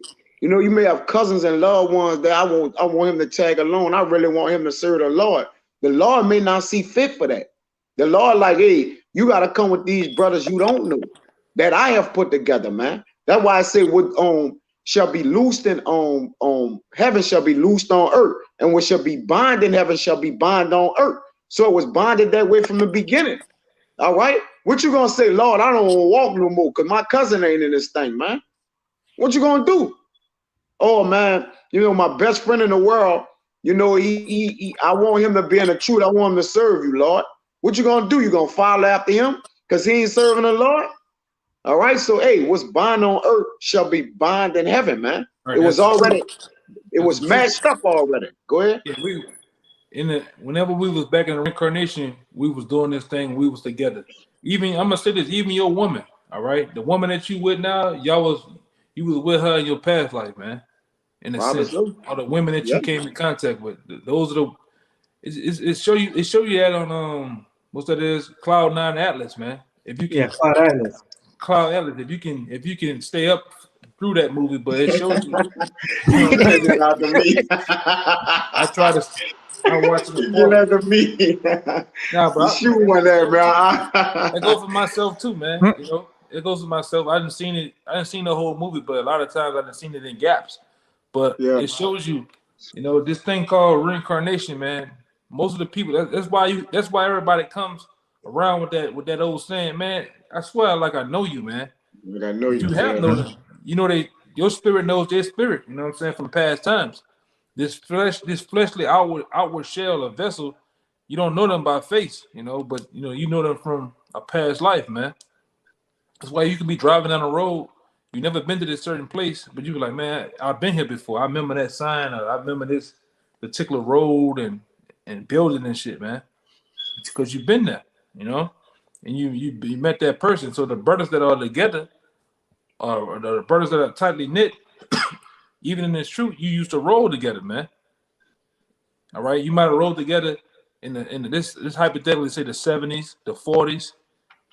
You know, you may have cousins and loved ones that I want him to tag along. I really want him to serve the Lord. The Lord may not see fit for that. The Lord like, hey, you got to come with these brothers you don't know that I have put together, man. That's why I say what shall be loosed in heaven shall be loosed on earth, and what shall be bound in heaven shall be bound on earth. So it was bonded that way from the beginning. All right, what you gonna say, Lord? I don't want to walk no more because my cousin ain't in this thing, man. What you gonna do? Oh man, you know, my best friend in the world. You know, I want him to be in the truth. I want him to serve you, Lord. What you gonna do? You gonna follow after him because he ain't serving the Lord? All right. So hey, what's bound on earth shall be bound in heaven, man. Right, it was already, it was matched up already. Go ahead. Yeah, whenever we was back in the reincarnation, we was doing this thing. We was together. Even I'm gonna say this. Even your woman, all right, the woman that you with now, you was with her in your past life, man. In a sense, all the women that you came in contact with, those are the. It show you that on what's that is Cloud9 Atlas, man. If you can, Cloud Atlas. If you can stay up through that movie, but it shows you. I watch it. Nah, but shoot one there, bro. It goes for myself too, man. You know, it goes for myself. I didn't seen the whole movie, but a lot of times I didn't seen it in gaps. But it shows you, you know, this thing called reincarnation, man. Most of the people, that's why everybody comes around with that old saying, man. I swear, like I know you, man. I know you have known them. You know your spirit knows their spirit. You know what I'm saying, from past times. This fleshly outward shell or vessel, you don't know them by face, you know, but you know them from a past life, man. That's why you can be driving down the road, you never been to this certain place, but you be like, man, I've been here before. I remember that sign, or I remember this particular road and building and shit, man. It's because you've been there, you know, and you met that person. So the brothers that are together, or the brothers that are tightly knit. Even in this truth, you used to roll together, man. All right, you might have rolled together in this hypothetically say the 70s, the 40s.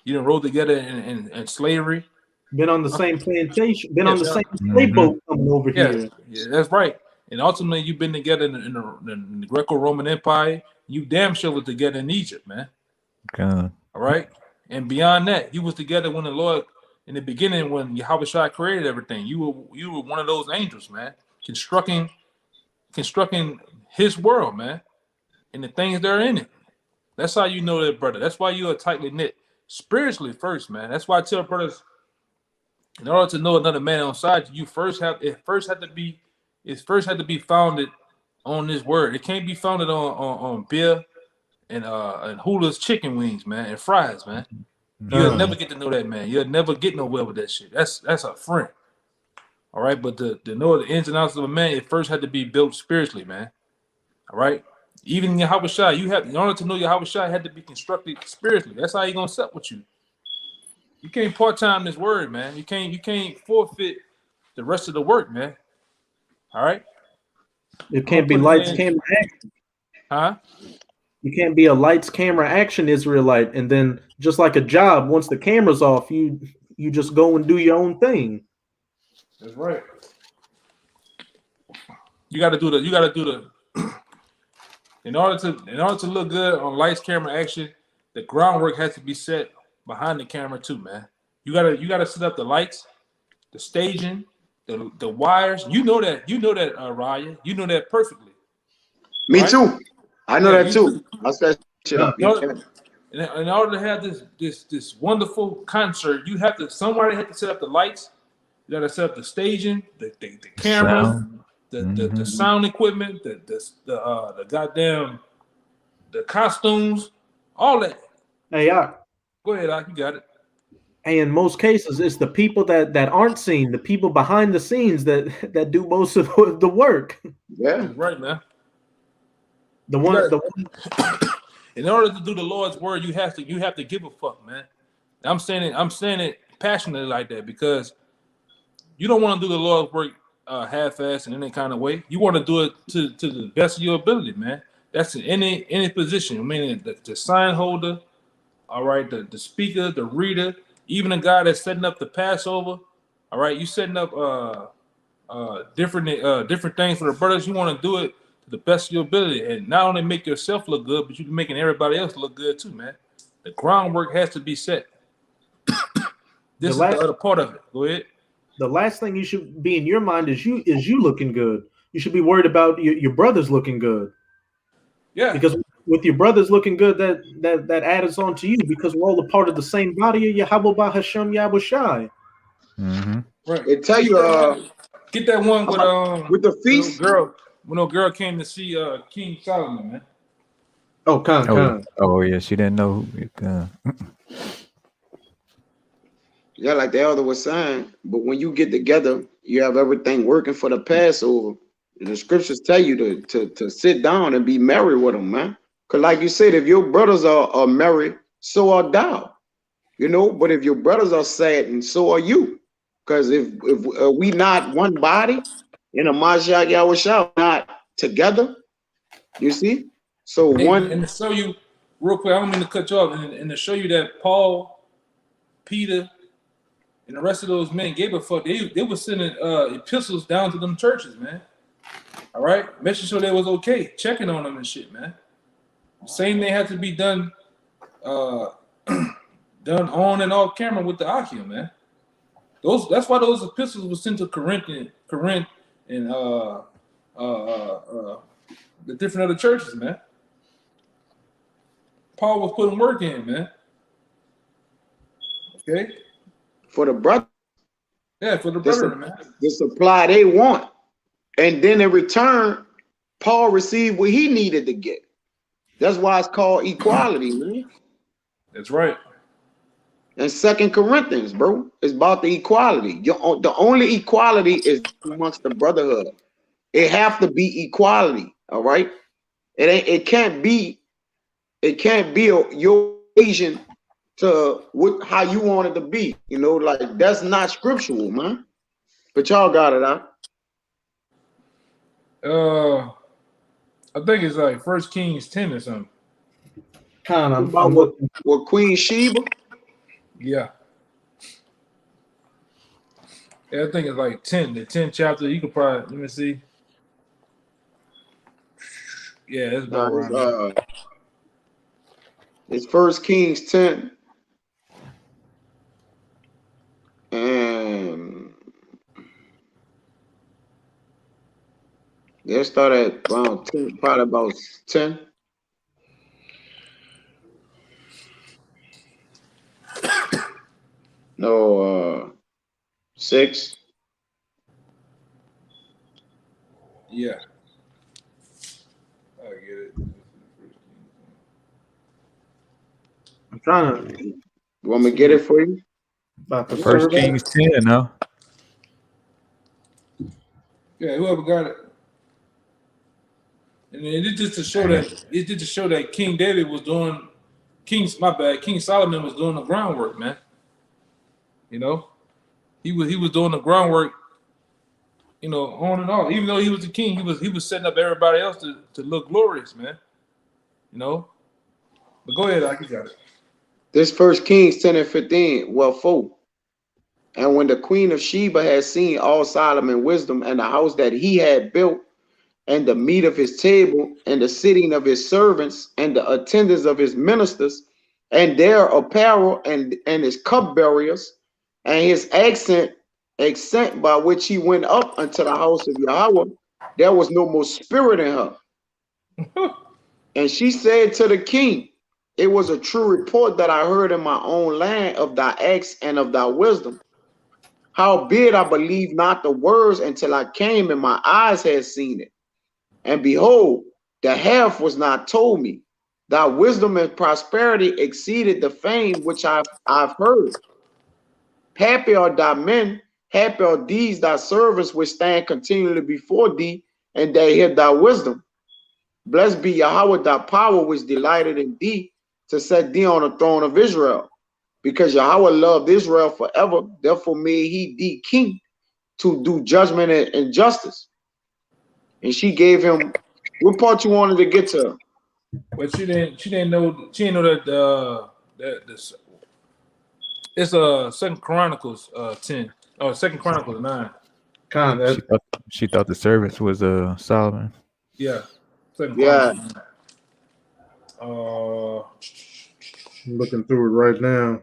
You didn't roll together in slavery. Been on the same plantation. Been on the same slave boat coming over here. Yeah, that's right. And ultimately, you've been together in the Greco-Roman Empire. You damn sure was together in Egypt, man. God. All right, and beyond that, you was together when the Lord. In the beginning, when Yahweh Shai created everything, you were one of those angels, man, constructing his world, man, and the things that are in it. That's how you know that, brother. That's why you are tightly knit spiritually first, man. That's why I tell brothers, in order to know another man on side, it first had to be founded on this word. It can't be founded on beer and Hula's chicken wings, man, and fries, man. You'll never get to know that man. You'll never get nowhere with that shit. That's a friend. All right, but to know the ins and outs of a man, it first had to be built spiritually, man. All right, even Yahweh Shai, in order to know Yahweh Shai, had to be constructed spiritually. That's how he gonna set with you. You can't part-time this word, man. You can't forfeit the rest of the work, man. All right. It can't be lights, camera, action. Huh? You can't be a lights, camera, action Israelite, and then just like a job, once the camera's off, you just go and do your own thing. That's right. You got to do the. In order to look good on lights, camera, action, the groundwork has to be set behind the camera too, man. You gotta set up the lights, the staging, the wires. You know that, Raya. You know that perfectly. Me right? too. I know Yeah, that too. I set shit up. In order to have this wonderful concert, you have to somebody had to set up the lights. You gotta set up the staging, the cameras, Sound. the sound equipment, the goddamn the costumes, all that. Hey, Go ahead, Ak, you got it. hey, in most cases, it's the people that aren't seen, the people behind the scenes that do most of the work. Yeah. That's right, man. The one, In order to do the Lord's word, you have to give a fuck, man. I'm saying it passionately like that because you don't want to do the Lord's work half-assed in any kind of way. You want to do it to the best of your ability, man. That's in any position. I mean, the sign holder, all right, the speaker, the reader, even a guy that's setting up the Passover. All right, you setting up different things for the brothers. You want to do it to the best of your ability, and not only make yourself look good, but you're making everybody else look good too, man. The groundwork has to be set. This is the other part of it. Go ahead. The last thing you should be in your mind is you looking good. You should be worried about your brothers looking good. Yeah. Because with your brothers looking good, that adds on to you because we're all a part of the same body of Yahweh Bahashem Yahushai. Mm-hmm. Right. They tell you get that one with the feast. When no girl came to see King Solomon, man. Oh, Khan. Oh yeah, she didn't know. Yeah, like the elder was saying, but when you get together, you have everything working for the Passover. The scriptures tell you to sit down and be merry with them, man. Because like you said, if your brothers are merry, so are thou. You know, but if your brothers are sad, and so are you. Because if we not one body in a Mashiach Yahushua, not together, you see? So And to show you, real quick, I don't mean to cut you off, and to show you that Paul, Peter, and the rest of those men gave a fuck. They were sending epistles down to them churches, man. All right, making sure they was okay, checking on them and shit, man. Same thing had to be done, done on and off camera with the Akim, man. That's why those epistles were sent to Corinth, and the different other churches, man. Paul was putting work in, man. Okay. for the brother, Yeah, for the brother, man. the supply they want. And then in return, Paul received what he needed to get. That's why it's called equality, man. That's right. And 2 Corinthians, bro, it's about the equality. The only equality is amongst the brotherhood. It have to be equality, all right? It can't be your Asian to how you want it to be. You know, like that's not scriptural, man. But y'all got it out. I think it's like 1 Kings 10 or something. I'm With Queen Sheba. Yeah. Yeah, I think it's like 10. The 10th chapter. You could probably let me see. Yeah, it's about around. It's 1 Kings 10. And they'll start at around 10, probably about 10. No, 6. Yeah. I get it. I'm trying to. You want me to get it for you? About the 1 Kings 10, no? Yeah, whoever got it. And it's just to show that King David was doing King Solomon was doing the groundwork, man. You know, he was doing the groundwork, you know, on and off. Even though he was the king, he was setting up everybody else to look glorious, man. You know, But go ahead, I got it. This First Kings 10 and 15, well, 4. And when the queen of Sheba had seen all Solomon wisdom and the house that he had built, and the meat of his table, and the sitting of his servants, and the attendance of his ministers, and their apparel, and his cupbearers, and his accent by which he went up unto the house of Yahweh, there was no more spirit in her. And she said to the king, it was a true report that I heard in my own land of thy acts and of thy wisdom. Howbeit I believed not the words until I came and my eyes had seen it. And behold, the half was not told me. Thy wisdom and prosperity exceeded the fame which I've heard. Happy are thy men, happy are these thy servants which stand continually before thee, and they hear thy wisdom. Blessed be Yahweh thy power, which delighted in thee to set thee on the throne of Israel. Because Yahweh loved Israel forever, therefore made he thee king to do judgment and justice. And she gave him, what part you wanted to get to? But she didn't know that this it's 2 Chronicles 10 or 2 Chronicles 9. Kind of. She thought the servants was Solomon. Yeah. 2 Yeah. Chronicles 9. I'm looking through it right now.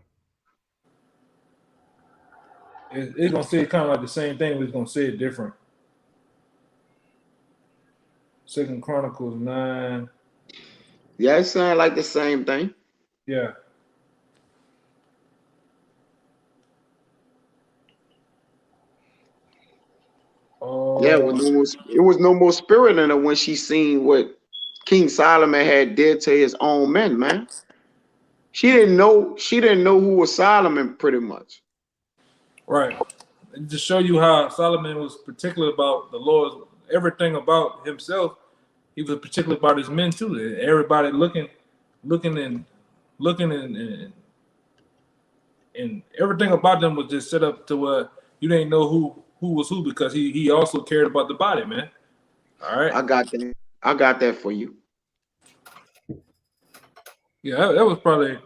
It's gonna say it kind of like the same thing, but it's gonna say it different. 2 Chronicles 9. Yeah, it sounded like the same thing. Yeah. Yeah, it was no more spirit in her when she seen what King Solomon had did to his own men, man. She didn't know who was Solomon, pretty much. Right. And to show you how Solomon was particular about the Lord's everything about himself, he was particular about his men too. Everybody looking and everything about them was just set up to where you didn't know who was who, because he also cared about the body, man. All right. I got that for you. Yeah, that was probably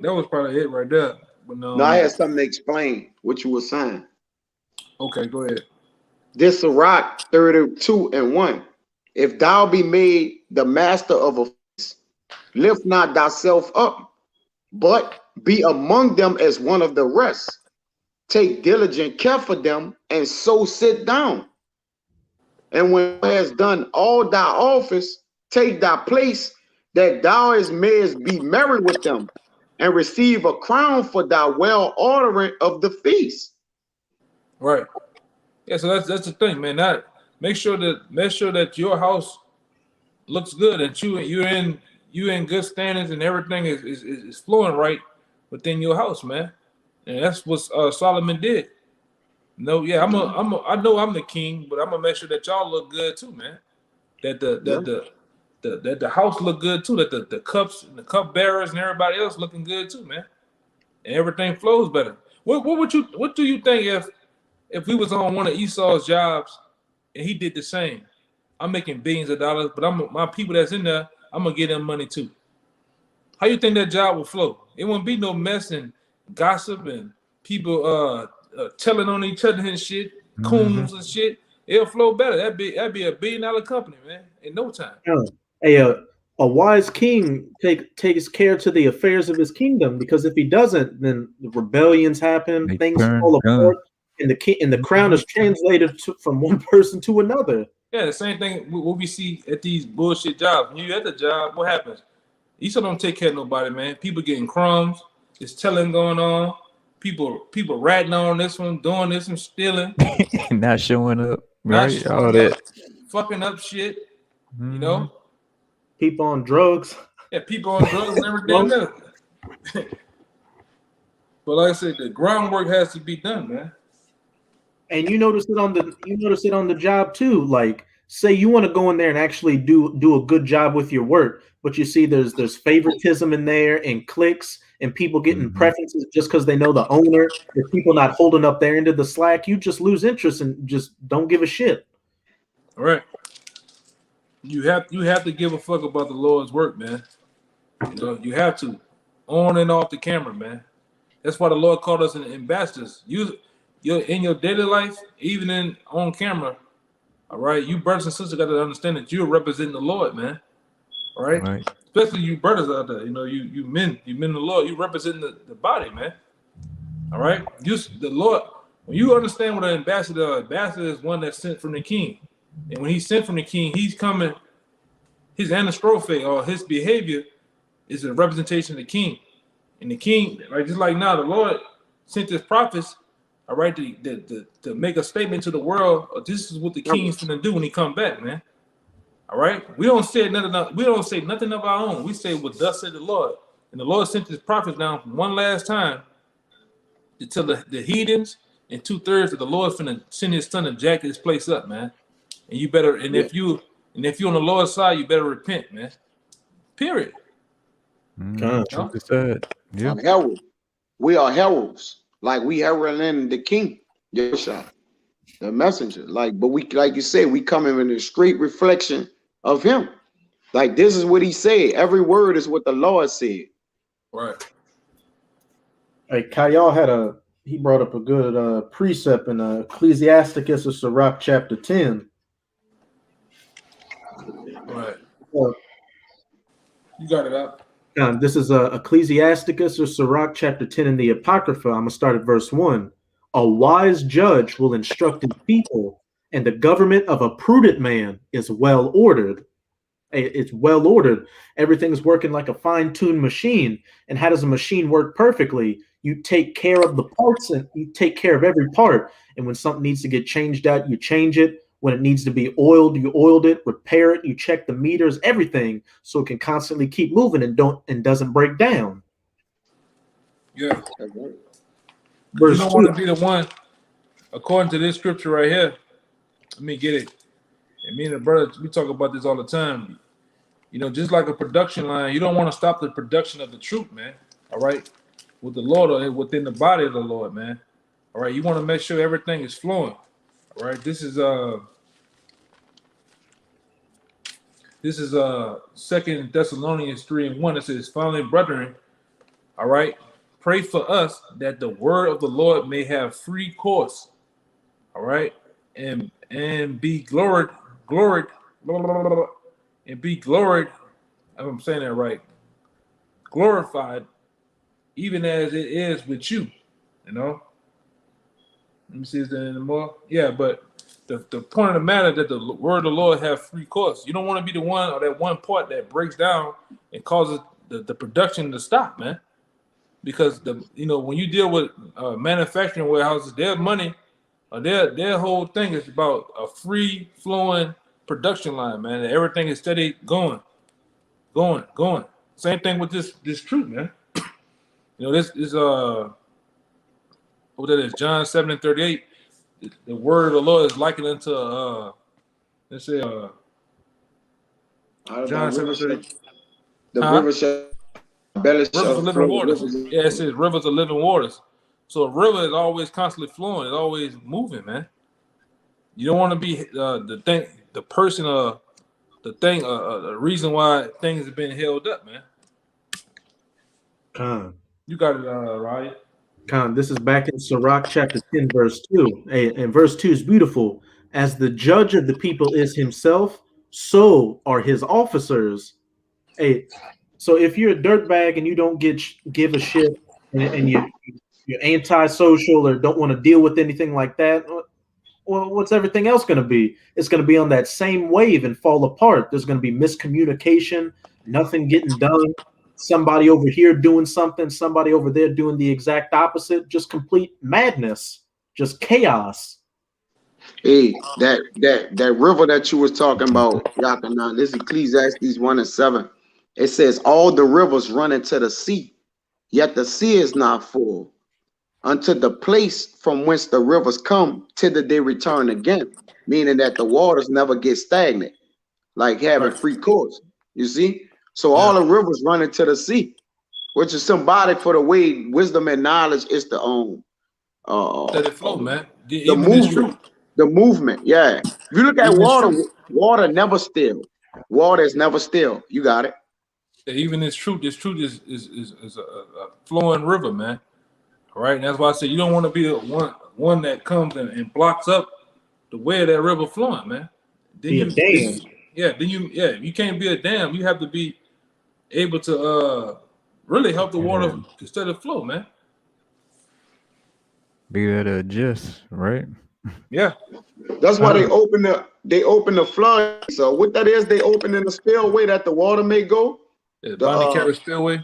it right there. But No, I had something to explain what you were saying. Okay, go ahead. This Sirach 32 and 1. If thou be made the master of a feast, lift not thyself up, but be among them as one of the rest. Take diligent care for them, and so sit down. And when thou hast done all thy office, take thy place, that thou mayest be merry with them, and receive a crown for thy well ordering of the feast. Right. Yeah, so that's the thing, man. That make sure that your house looks good, and you're in good standings, and everything is flowing right within your house, man. And that's what Solomon did. No, yeah, I know I'm the king, but I'm gonna make sure that y'all look good too, man. That the house look good too. That the cups and the cup bearers and everybody else looking good too, man. And everything flows better. What do you think if we was on one of Esau's jobs and he did the same? I'm making billions of dollars, but my people that's in there, I'm gonna give them money too. How you think that job will flow? It won't be no mess and gossip and people telling on each other and shit, coons and shit. It'll flow better. That'd be a $1 billion company, man, in no time. A wise king takes care to the affairs of his kingdom, because if he doesn't, then rebellions happen, things fall apart, and the crown is translated from one person to another. Yeah, the same thing what we see at these bullshit jobs. When you at the job, what happens? Esau don't take care of nobody, man. People getting crumbs. There's telling going on. People ratting on this one, doing this and stealing. Not showing up, right? All that. Fucking up shit, you know? People on drugs. Yeah, people on drugs and everything else. But like I said, the groundwork has to be done, man. And you notice it on the job too. Like, say you want to go in there and actually do a good job with your work, but you see there's favoritism in there and cliques and people getting preferences just because they know the owner. If people not holding up their end of the slack, you just lose interest and just don't give a shit. All right. You have to give a fuck about the Lord's work, man. You know, you have to. on and off the camera, man. That's why the Lord called us ambassadors. You're in your daily life, even in on camera. All right, you brothers and sisters got to understand that you're representing the Lord, man. All right, Right. especially you brothers out there. You know, you men of the Lord. You represent the body, man. All right, the Lord. When you understand what an ambassador is one that's sent from the King, and when he's sent from the King, he's coming. His anastrophe or his behavior is a representation of the King, and the King, like just like now, the Lord sent his prophets. All right, to make a statement to the world. This is what the King's gonna do when he come back, man. All right, we don't say nothing of our own. We say what thus said the Lord, and the Lord sent his prophets down one last time to tell the heathens and 2/3 of the Lord's finna send his son to jack his place up, man. And you better, if you're on the Lord's side, you better repent, man. Period. Truth is said. Yeah. Herald. We are heralds. Like we heralding the King, Yeshua, the messenger. But we, like you say, we come in a straight reflection of him. Like this is what he said. Every word is what the Lord said. Right. Hey, Kyle he brought up a good precept in Ecclesiasticus of Sirach chapter 10. Right. You got it up. This is Ecclesiasticus or Sirach chapter 10 in the Apocrypha. I'm going to start at verse 1. A wise judge will instruct his people, and the government of a prudent man is well ordered. It's well ordered. Everything's working like a fine-tuned machine. And how does a machine work perfectly? You take care of the parts, and you take care of every part. And when something needs to get changed out, you change it. When it needs to be oiled, you oiled it, repair it, you check the meters, everything, so it can constantly keep moving and doesn't break down. Yeah. Verse you don't 2. want to be the one, according to this scripture right here. Let me get it. And me and the brother, we talk about this all the time. You know, just like a production line, you don't want to stop the production of the truth, man. All right, with the Lord or within the body of the Lord, man. All right, you want to make sure everything is flowing. All right, this is 2 Thessalonians 3:1. It says, finally, brethren, all right, pray for us that the word of the Lord may have free course, all right, and be gloried, and be gloried, if I'm saying that right, glorified, even as it is with you, you know. Let me see if there's any more. Yeah, but the point of the matter that the word of the Lord have free course. You don't want to be the one or that one part that breaks down and causes the production to stop, man. Because when you deal with manufacturing warehouses, their money, their whole thing is about a free flowing production line, man. Everything is steady going. Same thing with this truth, man. This is what that is, John 7:38. The word of the Lord is likened unto let's say John 7:38. The river shall rivers of living waters. Yeah, it says rivers of living waters. So a river is always constantly flowing, it's always moving, man. You don't want to be the reason why things have been held up, man. You got it, Ryan. This is back in Sirach chapter 10, verse 2. And verse 2 is beautiful. As the judge of the people is himself, so are his officers. So if you're a dirtbag and you don't give a shit and you're antisocial or don't want to deal with anything like that, well, what's everything else going to be? It's going to be on that same wave and fall apart. There's going to be miscommunication, nothing getting done. Somebody over here doing something, somebody over there doing the exact opposite, just complete madness, just chaos. Hey, that river that you was talking about, Yakanan, this is Ecclesiastes 1:7. It says, all the rivers run into the sea, yet the sea is not full. Unto the place from whence the rivers come, thither they return again, meaning that the waters never get stagnant, like having free course. You see? So all the rivers run into the sea, which is symbolic for the way wisdom and knowledge is to own. Let it flow, man. The movement. Yeah. If you look at water, water never still. Water is never still. You got it. Even this truth is a flowing river, man. All right, and that's why I say you don't want to be one that comes and blocks up the way of that river flowing, man. Then be a dam. You can't be a dam. You have to be able to really help the water instead of flow, man. Be there to adjust, right? Yeah. That's why they open the flood. So what that is, they open in the spillway that the water may go. The Bonnie Carrot Spillway.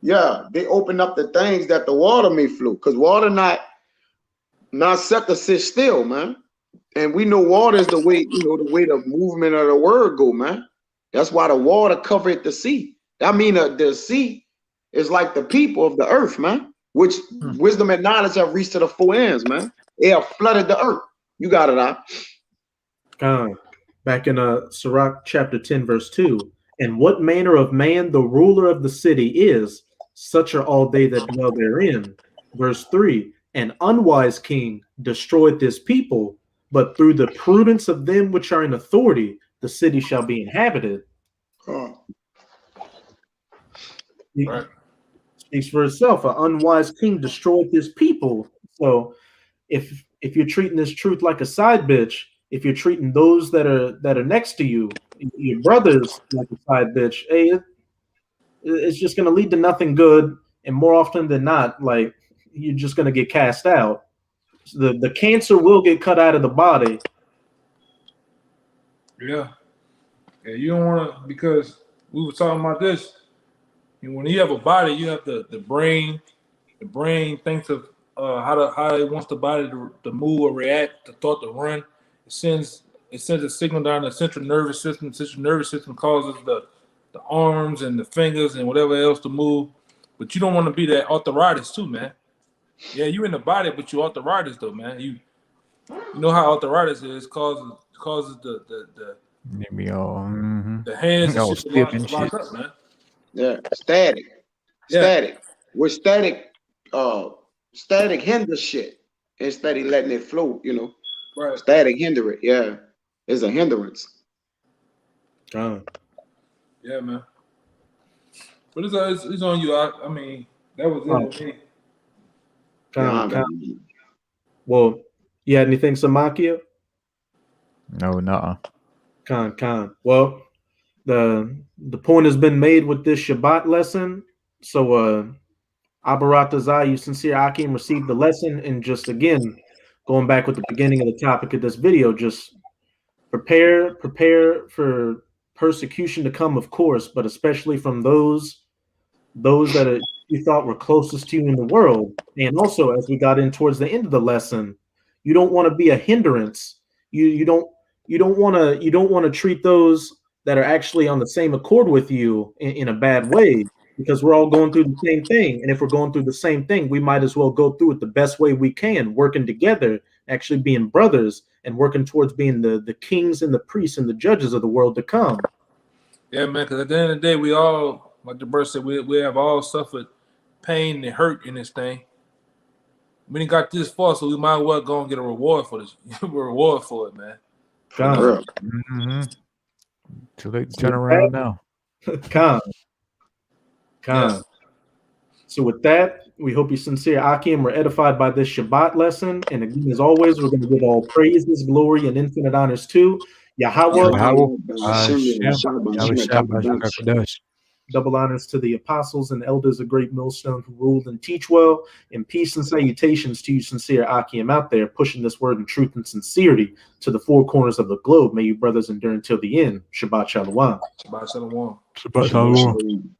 Yeah, they open up the things that the water may flow, because water not set to sit still, man. And we know water is the way, the way the movement of the word go, man. That's why the water covered the sea. I mean, the sea is like the people of the earth, man, which wisdom and knowledge have reached to the four ends, man. They have flooded the earth. You got it out. Back in Sirach chapter 10, verse 2. And what manner of man the ruler of the city is, such are all they that dwell therein. Verse 3. An unwise king destroyed this people, but through the prudence of them which are in authority, the city shall be inhabited. Right. Speaks for itself. An unwise king destroyed this people. So if you're treating this truth like a side bitch, if you're treating those that are next to you, your brothers, like a side bitch, hey, it's just going to lead to nothing good. And more often than not, like, you're just going to get cast out. The cancer will get cut out of the body. Yeah. Yeah, you don't want to, because we were talking about this. When you have a body, you have the brain. The brain thinks of how it wants the body to move or react, the thought to run. It sends a signal down the central nervous system. The central nervous system causes the arms and the fingers and whatever else to move. But you don't want to be that arthritis too, man. Yeah, you in the body, but you arthritis though, man. You know how arthritis is, causes the hands and shit to lock up, man. Yeah, static. With static hinders shit instead of letting it flow, Right. Static hinder it, yeah. It's a hindrance. Yeah, man. But it's on you. I mean, that was it with me. Well, you had anything, Samakia? No. Con. Well, the point has been made with this Shabbat lesson. So Abarat Zai, you sincere Akim, received the lesson. And just again, going back with the beginning of the topic of this video, just prepare for persecution to come, of course, but especially from those that you thought were closest to you in the world. And also, as we got in towards the end of the lesson, you don't want to be a hindrance. You don't want to treat those that are actually on the same accord with you in a bad way, because we're all going through the same thing. And if we're going through the same thing, we might as well go through it the best way we can, working together, actually being brothers and working towards being the kings and the priests and the judges of the world to come. Yeah, man, because at the end of the day, we all, like the verse said, we have all suffered pain and hurt in this thing. We didn't got this far, so we might as well go and get a reward for this. Reward for it, man. Too late to turn around now. Con. Yes. So with that, we hope you sincere Akim were edified by this Shabbat lesson. And again, as always, we're going to give all praises, glory, and infinite honors to Yahweh. Double honors to the apostles and elders of Great Millstone who ruled and teach well. And peace and salutations to you, sincere Akim, out there pushing this word in truth and sincerity to the four corners of the globe. May you brothers endure until the end. Shabbat Shalom. Shabbat Shalom. Shabbat Shalom.